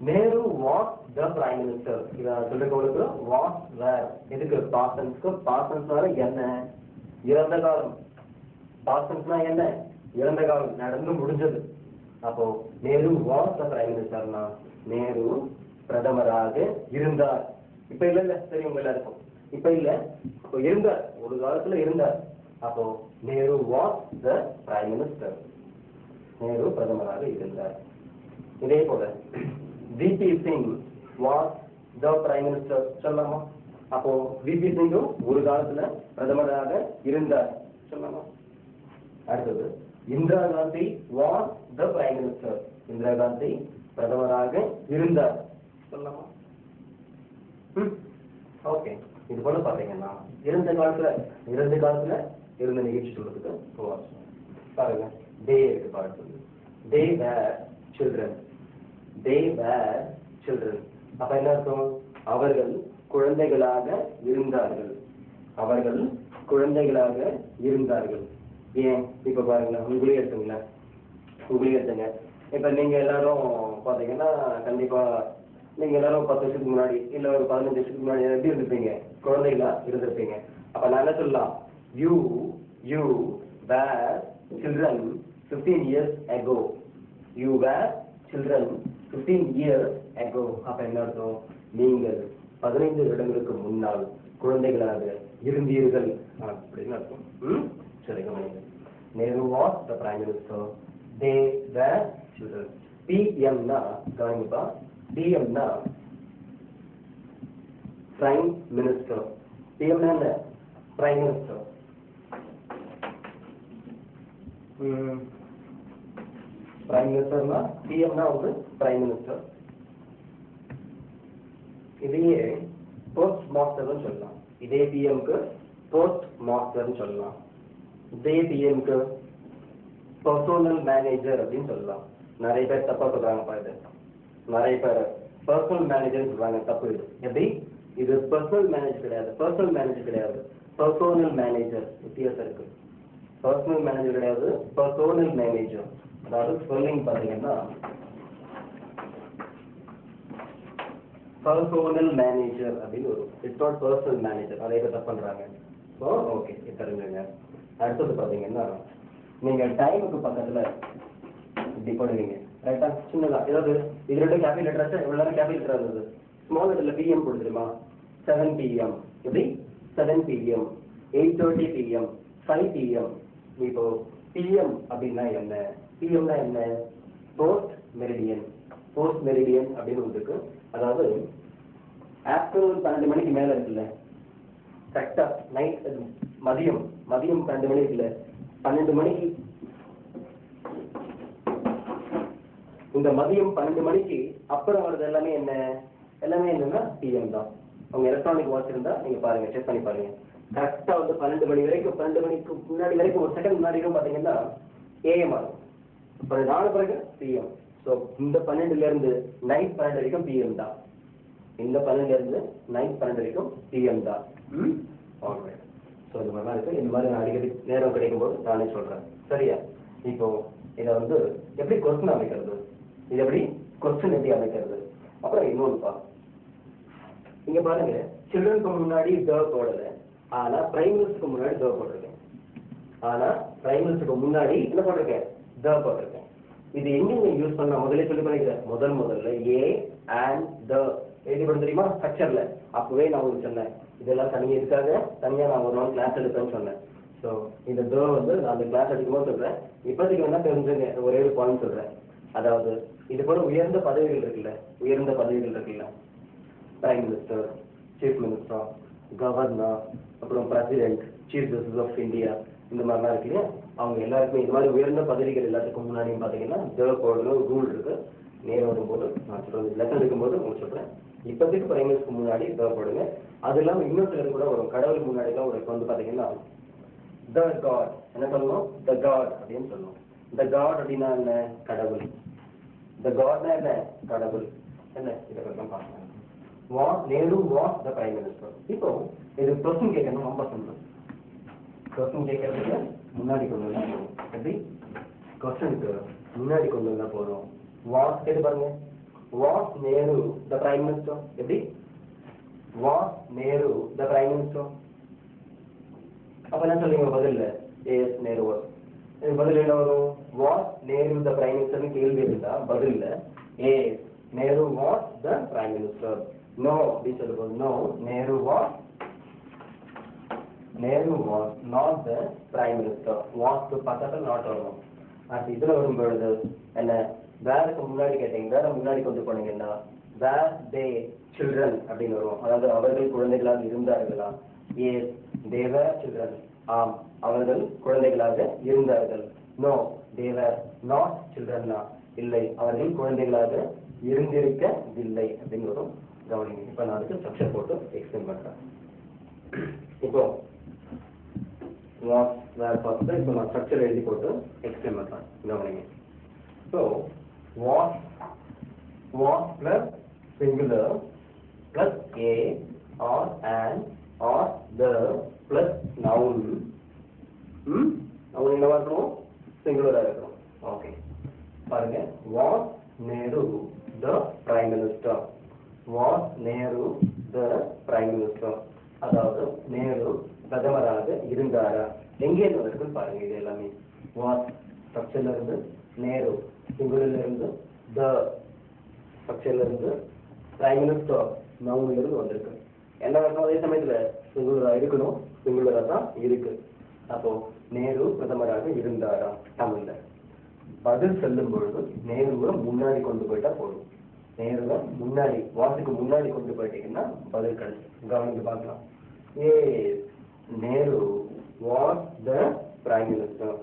Nehru was the prime minister. இதை சொல்லிருக்கவங்களுக்கு வாஸ் வேர் எதுக்கு? பாஸ்டன்ஸ்க்கு. பாஸ்டன்ஸ்னால என்ன? இறந்த காலம். பாஸ்டன்ஸ்னா என்ன? இறந்த காலம், நடந்து முடிஞ்சது. அப்போ நேரு வாஸ் த பிரைம் மினிஸ்டர்னா நேரு பிரதமராக இருந்தார். இப்ப இல்ல, தெரியும் எல்லாருக்கும். இப்ப இல்ல, அப்போ இருந்தார், ஒரு காலத்துல இருந்தார். அப்போ Nehru was the prime minister, Nehru பிரதமராக இருந்தார். இதே போல VP Singh was the prime minister சொல்லலாமா? அப்போ விபி சிங்கும் ஒரு காலத்துல பிரதமராக இருந்தார் சொல்லலாமா? அடுத்தது Indira Gandhi was the prime minister, Indira Gandhi பிரதமராக இருந்தார் சொல்லலாமா? ஓகே, இது போல பாத்தீங்கன்னா இருந்த காலத்துல இருந்த நிகழ்ச்சி சொல்றதுக்கு பாருங்க. டே இருக்கு பாருங்க. தே were children, they were children. அப்ப என்ன அர்த்தம்? அவர்கள் குழந்தைகளாக இருந்தார்கள். அவர்கள் குழந்தைகளாக இருந்தார்கள். ஏன்? இப்ப பாருங்களேன், உங்களே எடுத்துங்களேன், உங்களே எடுத்துங்க. இப்ப நீங்க எல்லாரும் பாத்தீங்கன்னா கண்டிப்பா நீங்க எல்லாரும் 10 வருஷத்துக்கு முன்னாடி இல்ல ஒரு 15 வருஷத்துக்கு முன்னாடி எப்படி இருந்திருப்பீங்க? குழந்தைகளா இருந்திருப்பீங்க. அப்ப நான் என்ன சொல்லலாம்? You were children 15 years ago. You were children 15 years ago. அப்ப என்ன அர்த்தம்? நீங்கள் 15 வருடங்களுக்கு முன்னால் குழந்தைகளாக இருந்தீர்கள் அப்படின்னு அர்த்தம். சரி, கவனிங்க. Nehru was the prime minister, they were children. பிஎம்னா கவனிப்பா, பிஎம்னா பிரைம் மினிஸ்டர். பிஎம்னா என்ன? Prime minister. பிரைம் மினிஸ்டர்னா பிஎம்னா வந்து பிரைம் மினிஸ்டர். இதையே போஸ்ட் மாஸ்டர்னு சொல்லலாம். இதே பிஎம்க்கு போஸ்ட் மாஸ்டர்னு சொல்லலாம். இதே பிஎம்க்கு பர்சனல் மேனேஜர் அப்படின்னு சொல்லலாம். நிறைய பேர் தப்பா சொல்றாங்க பாருங்க. நிறைய பேர் பர்சனல் மேனேஜர் சொல்றாங்க, தப்பு. இது எப்படி? இது பர்சனல் மேனேஜர் கிடையாது, பர்சனல் மேனேஜர் கிடையாது, பர்சனல் மேனேஜர். வித்தியாசம் இருக்கு. பர்சனல் மேனேஜர் கிடையாது, பர்சனல் மேனேஜர். அதாவது ஸ்பெல்லிங் பார்த்தீங்கன்னா பர்சனல் மேனேஜர் அப்படின்னு வரும். It's not personal manager. அதை தப்பு பண்றாங்க. ஸோ ஓகே தெரிஞ்சுங்க. அடுத்தது பார்த்தீங்கன்னா நீங்கள் டைமுக்கு பக்கத்தில் இப்படி போடுவீங்க ரைட்டா, சின்னதா ஏதாவது இது ரெண்டும் கேபிள் லெட்டர் எவ்வளோ நேரம் கேபிள் லெட்டர் இருந்தது, ஸ்மால் லெட்டரில் பிஎம் கொடுத்துருமா, 7 PM எப்படி 7 PM, 8:30 PM, 5 PM. இப்போ பிஎம் அப்படின்னா என்ன, பிஎம்னா என்ன, போஸ்ட் மெரிடியன். போஸ்ட் மெரிடியன் அப்படின்னு ஒன்று இருக்கு. அதாவது ஆஃப்டர்நூன் 12 மணிக்கு மேலே இருக்குல்ல, கரெக்டா நைட் மதியம் 12 மணி இருக்குல்ல, 12 மணிக்கு இந்த மதியம் 12 மணிக்கு அப்புறம் வருது எல்லாமே என்ன, எல்லாமே என்னன்னா பிஎம் தான். அவங்க எலக்ட்ரானிக் வாட்ச் இருந்தா நீங்க பாருங்க, செக் பண்ணி பாருங்க. கரெக்டா வந்து 12 மணி வரைக்கும், 12 மணிக்கு முன்னாடி வரைக்கும் ஒரு செகண்ட் முன்னாடி வரைக்கும் பாத்தீங்கன்னா ஏஎம் ஆகும். இப்போ 4 பிறகு பிஎம். ஸோ இந்த 12ல இருந்து நைட் 12 வரைக்கும் பிஎம் தான். இந்த 12ல இருந்து நைட் 12 வரைக்கும் பிஎம் தான். ஓகே. ஸோ இது மாதிரிலாம் இருக்கு. இந்த மாதிரி நான் அடிக்கடி நேரம் கிடைக்கும் போது நானே சொல்றேன். சரியா? இப்போ இதை வந்து எப்படி கொஸ்டின் அமைக்கிறது, இது எப்படி கொஸ்டின் எப்படி அமைக்கிறது. அப்புறம் இன்னொன்றுப்பா, இங்க பாருங்க, சில்ட்ரனுக்கு முன்னாடி த போடல, ஆனா பிரைமரிஸ்க்கு முன்னாடி த போட்டிருக்கேன். ஆனா பிரைமரிஸ்க்கு முன்னாடி என்ன போட்டிருக்கேன், த போட்டிருக்கேன். இது எங்க யூஸ் பண்ண முதல்ல சொல்லி பண்ணிக்கிறேன். முதல்ல ஏ அண்ட் த எழுதிப்படும் தெரியுமா ஸ்ட்ரக்சர்ல. அப்பவே நான் உங்களுக்கு சொன்னேன், இதெல்லாம் தனியாக இருக்காங்க, தனியா நான் ஒரு நாள் கிளாஸ் எடுப்பேன்னு சொன்னேன். ஸோ இந்த த வந்து நான் அந்த கிளாஸ் எடுக்கும்போது சொல்றேன். இப்போதைக்கு வேணா தெரிஞ்சுங்க, ஒரே ஒரு பாயிண்ட் சொல்றேன். அதாவது இது போல உயர்ந்த பதவிகள் இருக்குல்ல, உயர்ந்த பதவிகள் இருக்குல்ல, prime minister, chief minister, governor, அப்புறம் president, chief justice of India, இந்த மாதிரிலாம் இருக்கு இல்லையா, அவங்க எல்லாருக்குமே இந்த மாதிரி உயர்ந்த பதவிகள் எல்லாத்துக்கும் முன்னாடியும் பார்த்தீங்கன்னா த போர்டுன்னு ஒரு ரூல் இருக்கு. நேரம் வரும்போது நான் சொல்றது, லெசன் எடுக்கும்போது உங்களுக்கு சொல்றேன். இப்போதைக்கு பிரைம் மினிஸ்டருக்கு முன்னாடி த போடுங்க. அது இல்லாமல் இன்னொரு சிலர் கூட வரும், கடவுளுக்கு முன்னாடி தான் ஒரு வந்து பார்த்தீங்கன்னா த காட், என்ன சொல்லணும், த காட் அப்படின்னு சொல்லணும். த காட் அப்படின்னா என்ன, கடவுள். த காட்னா என்ன, கடவுள். என்ன இதை பற்றி பார்க்கலாம். Nehru was the prime minister. இப்போ இது கொஸ்டின் கேட்கணும், ரொம்ப சிம்பிள். கொஸ்டின் கேட்கறதுக்கு முன்னாடி கொண்டு வந்தா போதும். எப்படி கொஸ்டினுக்கு முன்னாடி கொண்டு வந்தா போதும். வாஸ் கேட்டு பாருங்க, was Nehru the prime minister. எப்படி was Nehru the prime minister. அப்ப என்ன சொல்றீங்க பதில், எஸ் நேரு வாஸ். பதில் என்ன வரும், வாஸ் நேரு த பிரைம் மினிஸ்டர்னு கேள்வி இருந்தா பதில் yes Nehru was the prime minister. No அப்படின்னு சொல்லும்போது no, Nehru was not the prime minister. வாஸ்க்கு பக்கத்தில் நாட் வரணும். அது இதுல வரும்பொழுது என்ன, வேருக்கு முன்னாடி கேட்டீங்க, வேற முன்னாடி கொண்டு போனீங்கன்னா வேர் தே சில்ட்ரன் அப்படின்னு வரும். அதாவது அவர்கள் குழந்தைகளாக இருந்தார்களா, எஸ் they were children. ஆம் அவர்கள் குழந்தைகளாக இருந்தார்கள். No they were not children. இல்லை அவர்கள் குழந்தைகளாக இருந்திருக்கவில்லை அப்படின்னு வரும். கவனிங்க. இப்போ நான் அதுக்கு ஸ்ட்ரக்சர் போட்டு எக்ஸ்பிளைன் பண்றேன். இப்போ வாஸ் வேர் பார்த்து இப்போ நான் ஸ்ட்ரக்சர் எழுதி போட்டு எக்ஸ்பிளைன் பண்றேன். கவனிங்க. So was plus singular plus a or an or the plus noun. அவங்க என்னவா இருக்கணும், சிங்குலரா இருக்கணும். ஓகே பாருங்க, was Nehru the prime minister. was Nehru the prime minister. அதாவது நேரு பிரதமராக இருந்தாரா, எங்கே இருந்து வருது பாருங்க. இது எல்லாமே was ஸ்ட்ரக்சர்ல இருந்து, நேரு சிங்குலர்ல இருந்து, the ஸ்ட்ரக்சர்ல இருந்து, பிரைம் மினிஸ்டர் நவுன்ல இருந்து வந்திருக்கு. என்ன வரணும், அதே சமயத்துல சிங்குலரா இருக்கணும், சிங்குலரா தான் இருக்கு. அப்போ நேரு பிரதமராக இருந்தாரா தமிழ்ல. பதில் சொல்லும் பொழுது நேருவை முன்னாடி கொண்டு போயிட்டா போதும். நேருவை முன்னாடி, வாசுக்கு முன்னாடி கொண்டு போயிட்டீங்கன்னா பதில் கிடைக்கும். கவனித்து பார்க்கலாம். ஏ Nehru was the prime minister.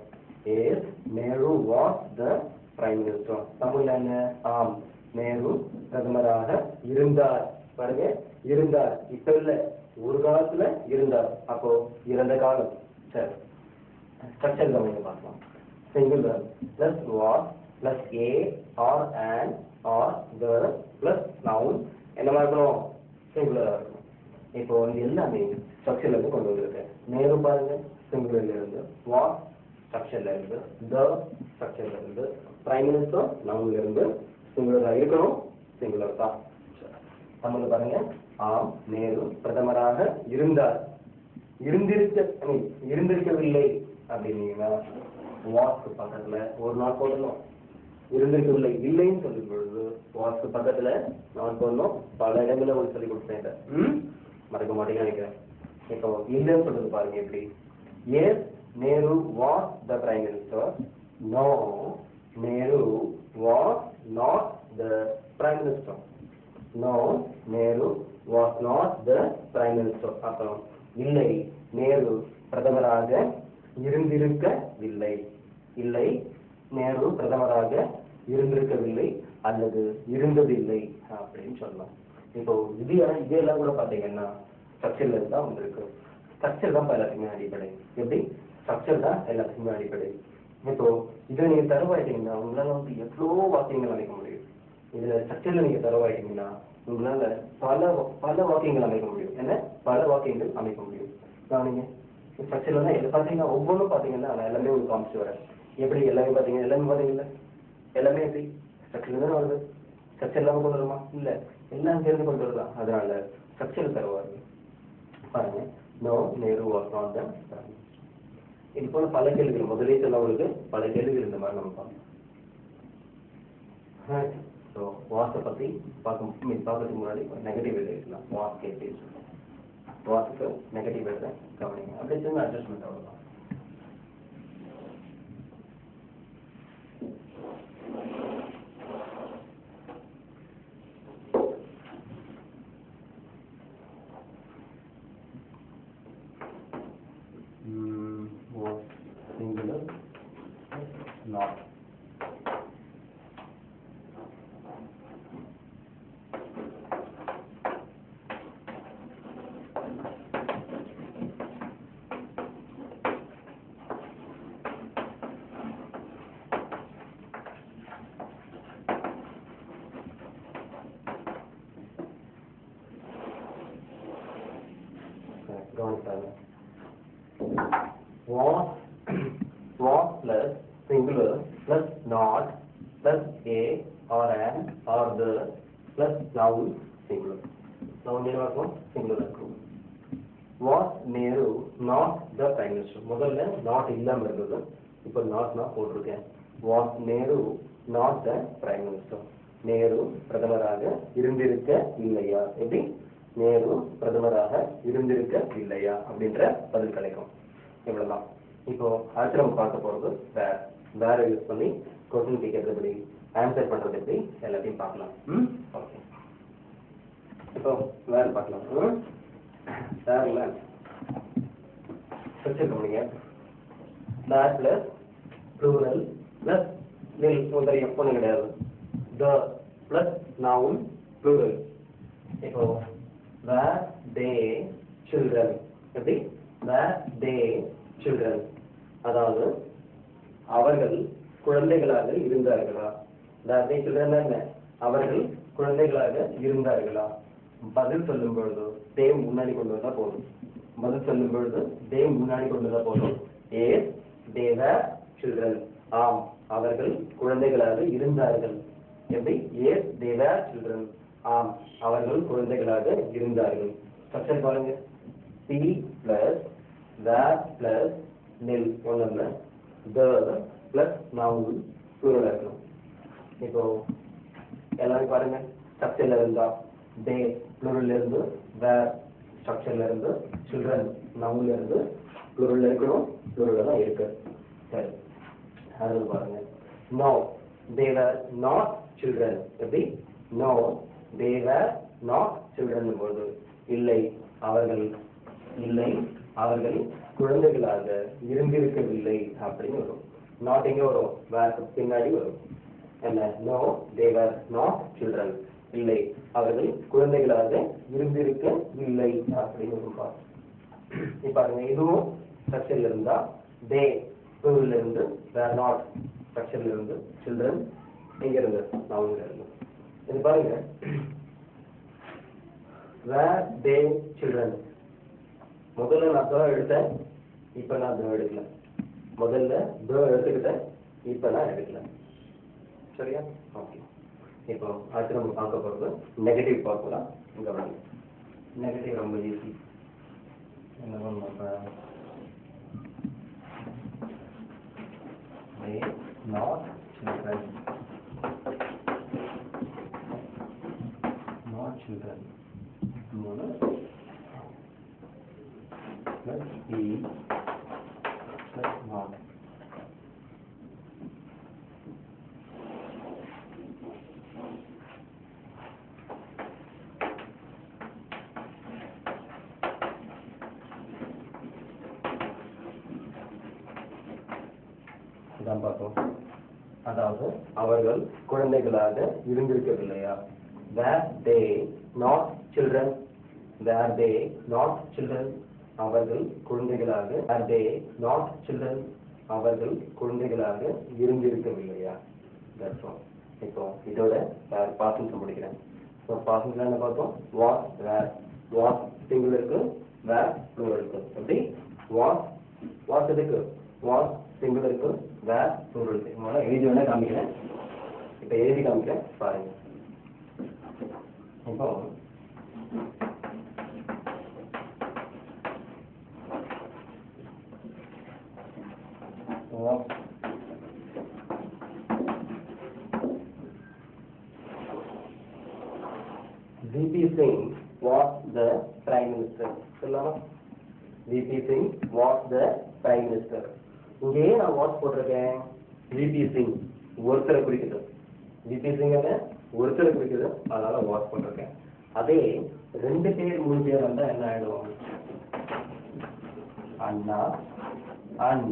Yes Nehru was the prime minister. தமிழ்ல என்ன, ஆம் நேரு பிரதமராக இருந்தார். பாருங்க, இருந்தார், இப்ப இல்ல, ஒரு காலத்துல இருந்தார். அப்போ இறந்த காலம். சரி, ஸ்ட்ரக்சர் கவனித்து பார்க்கலாம். Singular plus was plus a or an or the plus noun என்னவா இருக்கணும், சிங்குலரா இருக்கணும். இப்போ இது எல்லாமே ஸ்ட்ரக்சர்ல இருந்து கொண்டு வந்திருக்கேன். நேரு பாருங்க சிங்குலர்ல இருந்து, வாஸ் ஸ்ட்ரக்சர்ல இருந்து the ஸ்ட்ரக்சர்ல இருந்து பிரைம் மினிஸ்டர் நவுன்ல இருந்து சிங்குலரா இருக்கணும் சிங்குலர் தான். தமிழ்ல பாருங்க ஆம் நேரு பிரதமராக இருந்தார் இருந்திருக்கவில்லை அப்படின்னீங்கன்னா வாஸ்க்கு பக்கத்துல ஒரு நாள் போடணும். இருந்திருக்கவில்லை இல்லைன்னு சொல்லும் பொழுது வாஸ்க்கு பக்கத்துல நான் போடணும். பல இடங்களில் உங்களுக்கு சொல்லி கொடுத்தேன், மறக்க மாட்டேங்கன்னு நினைக்கிறேன். இப்போ இல்லைன்னு சொல்றது பாருங்க எப்படி. Yes Nehru was the prime minister. No Nehru was not the prime minister. No Nehru was not the prime minister. அப்புறம் இல்லை நேரு பிரதமராக இருந்திருக்கவில்லை. இல்லை நேரு பிரதமராக இருந்திருக்கவில்லை அல்லது இருந்ததில்லை அப்படின்னு சொல்லலாம். இப்போ இதெல்லாம் கூட பாத்தீங்கன்னா ஸ்ட்ரக்சர்ல தான் வந்திருக்கு. ஸ்ட்ரக்சர் தான் எல்லாத்துக்குமே அடிப்படை. எப்படி ஸ்ட்ரக்சர் தான் எல்லாத்துக்குமே அடிப்படை. இப்போ இதை நீங்க தரவாயிட்டீங்கன்னா உங்களால வந்து எவ்வளோ வாக்கியங்கள் அமைக்க முடியும். இதுல ஸ்ட்ரக்சர்ல நீங்க தரவாயிட்டீங்கன்னா உங்களால பல வாக்கியங்கள் அமைக்க முடியும். என்ன பல வாக்கியங்கள் அமைக்க முடியும். நீங்க ஸ்ட்ரக்சர்ல தான் பாத்தீங்கன்னா ஒவ்வொன்றும் பாத்தீங்கன்னா நான் எல்லாமே உங்களுக்கு காமிச்சு வரேன். எப்படி எல்லாமே பாத்தீங்கன்னா எல்லாமே எப்படி ஸ்ட்ரக்சர்ல தானே வருது. ஸ்ட்ரக்சர் இல்லாம கொண்டு வருமா? இல்ல, எல்லாம் சேர்ந்து கொண்டு வரலாம். அதனால ஸ்ட்ரக்சர் தருவாரு. பாருங்க no Nehru was not the prime minister. இது போல பல கேள்விகள் முதலே சொன்னவங்களுக்கு பல கேள்விகள் இந்த மாதிரி நம்ம பார்க்கலாம். ஸோ வாஸை பத்தி பார்க்கறதுக்கு முன்னாடி நெகட்டிவ் எழுதிக்கலாம். வாஸ் கேட்டு வாஸுக்கு நெகட்டிவ் எழுத கவனிங்க. அப்படி சின்ன அட்ஜஸ்ட்மெண்ட் அவ்வளோதான். Was singular not. Was plus singular plus not plus a or an or the plus noun singular. Noun என்ன இருக்கும்? singular இருக்கும். Was Nehru not the prime minister. முதல்ல not இல்லாம இருந்தது, இப்போ not போட்டிருக்கேன். Was Nehru not the prime minister. Nehru பிரதமராக இருந்திருக்க இல்லையா? எப்படி நேரு பிரதமராக இருந்திருக்க இல்லையா அப்படின்ற பதில் கிடைக்கும். இவ்வளவுதான். இப்போ அடுத்து நம்ம பார்க்க போறது வேற யூஸ் பண்ணி கொஸ்டின் கேட்கறது எப்படி, ஆன்சர் பண்றது எப்படி எல்லாத்தையும் பார்க்கலாம். ஓகே, இப்போ வேற பார்க்கலாம். வேறல வச்சிருக்கோங்க. வேர் பிளஸ் ப்ளூரல் பிளஸ் முதலிய ஒன்றும் கிடையாது. த பிளஸ் நவுன் ப்ளூரல். இப்போ were they children. எப்படி were they children, அதாவது அவர்கள் குழந்தைகளாக இருந்தார்களா? were they children என்ன? அவர்கள் குழந்தைகளாக இருந்தார்களா? பதில் சொல்லும் பொழுது they முன்னாடி கொண்டு வந்தா போதும். பதில் சொல்லும் பொழுது they முன்னாடி கொண்டு வந்தா போதும். yes they were children. ஆம் அவர்கள் குழந்தைகளாக இருந்தார்கள். எப்படி yes they were children. ஆம் அவர்கள் குழந்தைகளாக இருந்தார்கள். ஸ்ட்ரக்சர் பாருங்க. p plus were plus nil ஒண்ணுல the plus noun plural இருக்கணும். இப்போ எல்லாரும் பாருங்க. ஸ்ட்ரக்சர்ல இருந்தா they plural இருந்து were ஸ்ட்ரக்சர்ல இருந்து children nounல இருந்து plural இருக்கணும். plural தான் இருக்கு. சரி, அது பாருங்க. no they were not children. எப்படி no they were not children போது இல்லை அவர்கள் குழந்தைகளாக இருந்திருக்கவில்லை அப்படின்னு வரும். நாட் எங்க வரும்? வேர் பின்னாடி வரும். என்ன? no they were not children. இல்லை அவர்கள் குழந்தைகளாக இருந்திருக்கவில்லை அப்படின்னு வரும். இப்ப இதுவும் ஸ்ட்ரக்சர்ல இருந்தா they plural இருந்து were not ஸ்ட்ரக்சர்ல இருந்து children எங்க இருந்து? nounல இருந்து. இது பாருங்க. were they children முதல்ல நான் தான் எடுத்தேன், இப்ப நான் அதை எடுக்கல. முதல்ல the எடுத்துக்கிட்டேன், இப்போ நான் எடுக்கல. சரியா? ஓகே. இப்போ அடுத்து நம்ம பார்க்க போகிறது நெகட்டிவ் பார்க்கலாம். இங்கே வாங்க. நெகட்டிவ் ரொம்ப ஈஸி. என்ன பண்ணுறோம்? they not children. Not children. மூணு plus e plus not. இதான் பார்த்தோம். அதாவது அவர்கள் குழந்தைகளாக இருந்திருக்கவில்லையா? were they not children? were they not children? அவர்கள் குழந்தைகளாக were they not children? அவர்கள் குழந்தைகளாக இருந்திருக்கவில்லையா? that's all. இப்போ இதோட பாசன்ஸ் முடிக்கிறேன். இப்போ பாசன்ஸ்ல என்ன பார்த்தோம்? was were. was சிங்குலருக்கு, were ப்ளூரலுக்கு. எப்படி? was எதுக்கு? was சிங்குலருக்கு, were ப்ளூரலுக்கு. முதல்ல எழுதி வேணா காமிக்கிறேன். இப்போ எழுதி காமிக்கிறேன் பாருங்க. இப்போ VP Singh was the Prime Minister. சொல்லலாமா? VP Singh was the Prime Minister. இங்கே நான் வாட்ச் போட்டிருக்கேன். VP Singh ஒருத்தரை குறிக்குது. VP Singh ஒருத்தரை குறிக்குது, அதனால வாட்ச் போட்டிருக்கேன். அதே 2 பேர் 3 பேர் வந்தா என்ன ஆயிடும்? அண்ணா and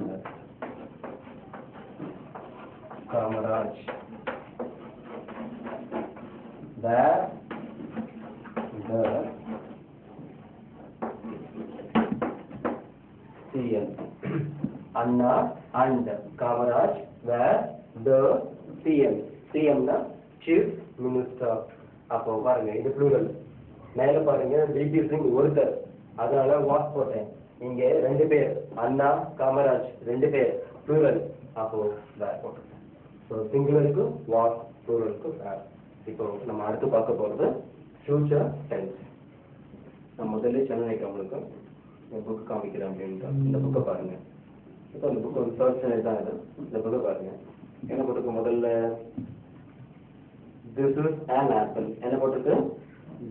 Kamaraj. the CM. Anna and Kamaraj were the CM. CM னா Chief Minister. அப்போ பாருங்க, இது ப்ளூரல். மேல பாருங்க, VP Singh ஒருத்தர், அதனால வாட்ச் போட்டேன். இங்க 2 பேர், அண்ணா காமராஜ் 2 பேர், ப்ளூரல். அப்போ வேர் போட்டிருக்கேன். ஸோ சிங்குலருக்கு வாட்ச், ப்ளூரலுக்கு வேர். இப்போ நம்ம அடுத்து பார்க்க போகிறது ஃபியூச்சர் டென்ஸ். நான் முதல்ல சொன்னேன் உங்களுக்கு இந்த புக் காமிக்கிறேன் அப்படின்ட்டு. இந்த புக்கை பாருங்க. இப்போ இந்த புக் ஒரு தேர்ட் ஸ்டாண்டர்ட் தான் இது. இந்த புக்கை பாருங்க. என்ன போட்டிருக்கு? முதல்ல this is an apple. என்ன போட்டிருக்கு?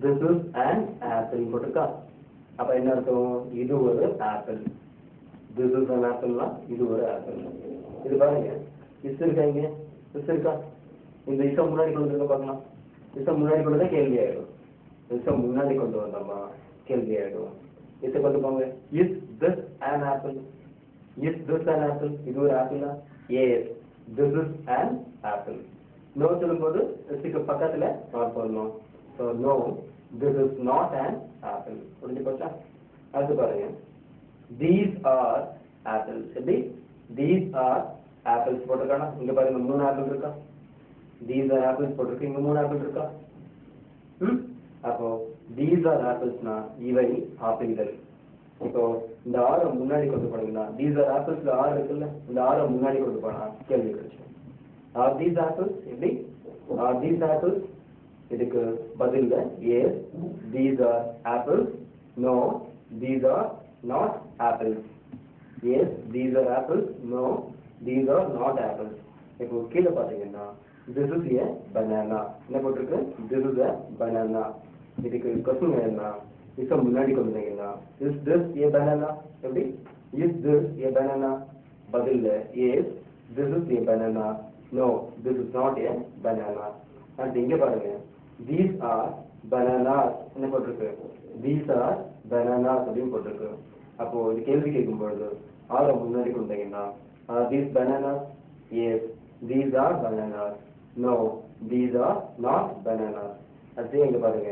this is an apple போட்டிருக்கா? அப்ப என்ன அர்த்தம்? இது ஒரு apple. this is an apple னா இது ஒரு ஆப்பிள். இது பாருங்க, இஸ் இருக்கா? இங்க இஸ் இருக்கா? இந்த இசை முன்னாடி கொண்டு வந்து பார்க்கலாம். இசை முன்னாடி கொண்டு வந்தா கேள்வி ஆயிடும். இசை முன்னாடி கொண்டு வந்தோம்னா கேள்வி ஆயிடும். இசை கொண்டு போங்க. Is this an apple? Is this an apple? இது ஒரு ஆப்பிளா? yes, this is an apple. no சொல்லும்போது இஸ்க்கு பக்கத்துல நாட் போடணும். so no, this is not an apple. புரிஞ்சு போச்சா? அடுத்து பாருங்க, these are apples. எப்படி? these are apples போட்டிருக்கானா? இங்க பாருங்க 3 ஆப்பிள் இருக்கா? these are apples போட்டிருக்கு, இங்க 3 ஆப்பிள் இருக்கா? அப்போ these are apples-னா இவை ஆப்பிள்கள். இப்போ இந்த ஆரை முன்னாடி கொண்டு போனீங்கன்னா, these are apples-ல ஆர் இருக்குல்ல, இந்த ஆரை முன்னாடி கொண்டு போனா கேள்வி கிடைச்சு. are these apples? எப்படி? are these apples? இதுக்கு பதில்ல yes, these are apples. no, these are not apples. yes, these are apples. no, these are not apples. இப்போ கீழே பார்த்தீங்கன்னா this is a banana. என்ன போட்டிருக்கு? this is a banana. இதுக்கு question என்ன? இசை முன்னாடி கொண்டு வந்தீங்கன்னா is this a banana? எப்படி? is this a banana? பதில்ல yes, this is a banana. no, this is not a banana. and இங்க பாருங்க, these are bananas. என்ன போட்டிருக்கு? these are bananas அப்படின்னு போட்டிருக்கு. அப்போ இது கேள்வி கேட்கும் பொழுது ஆரை முன்னாடி கொண்டு வந்தீங்கன்னா are these bananas? yes, these are bananas. no, these are not bananas. அடுத்து இங்க பாருங்க,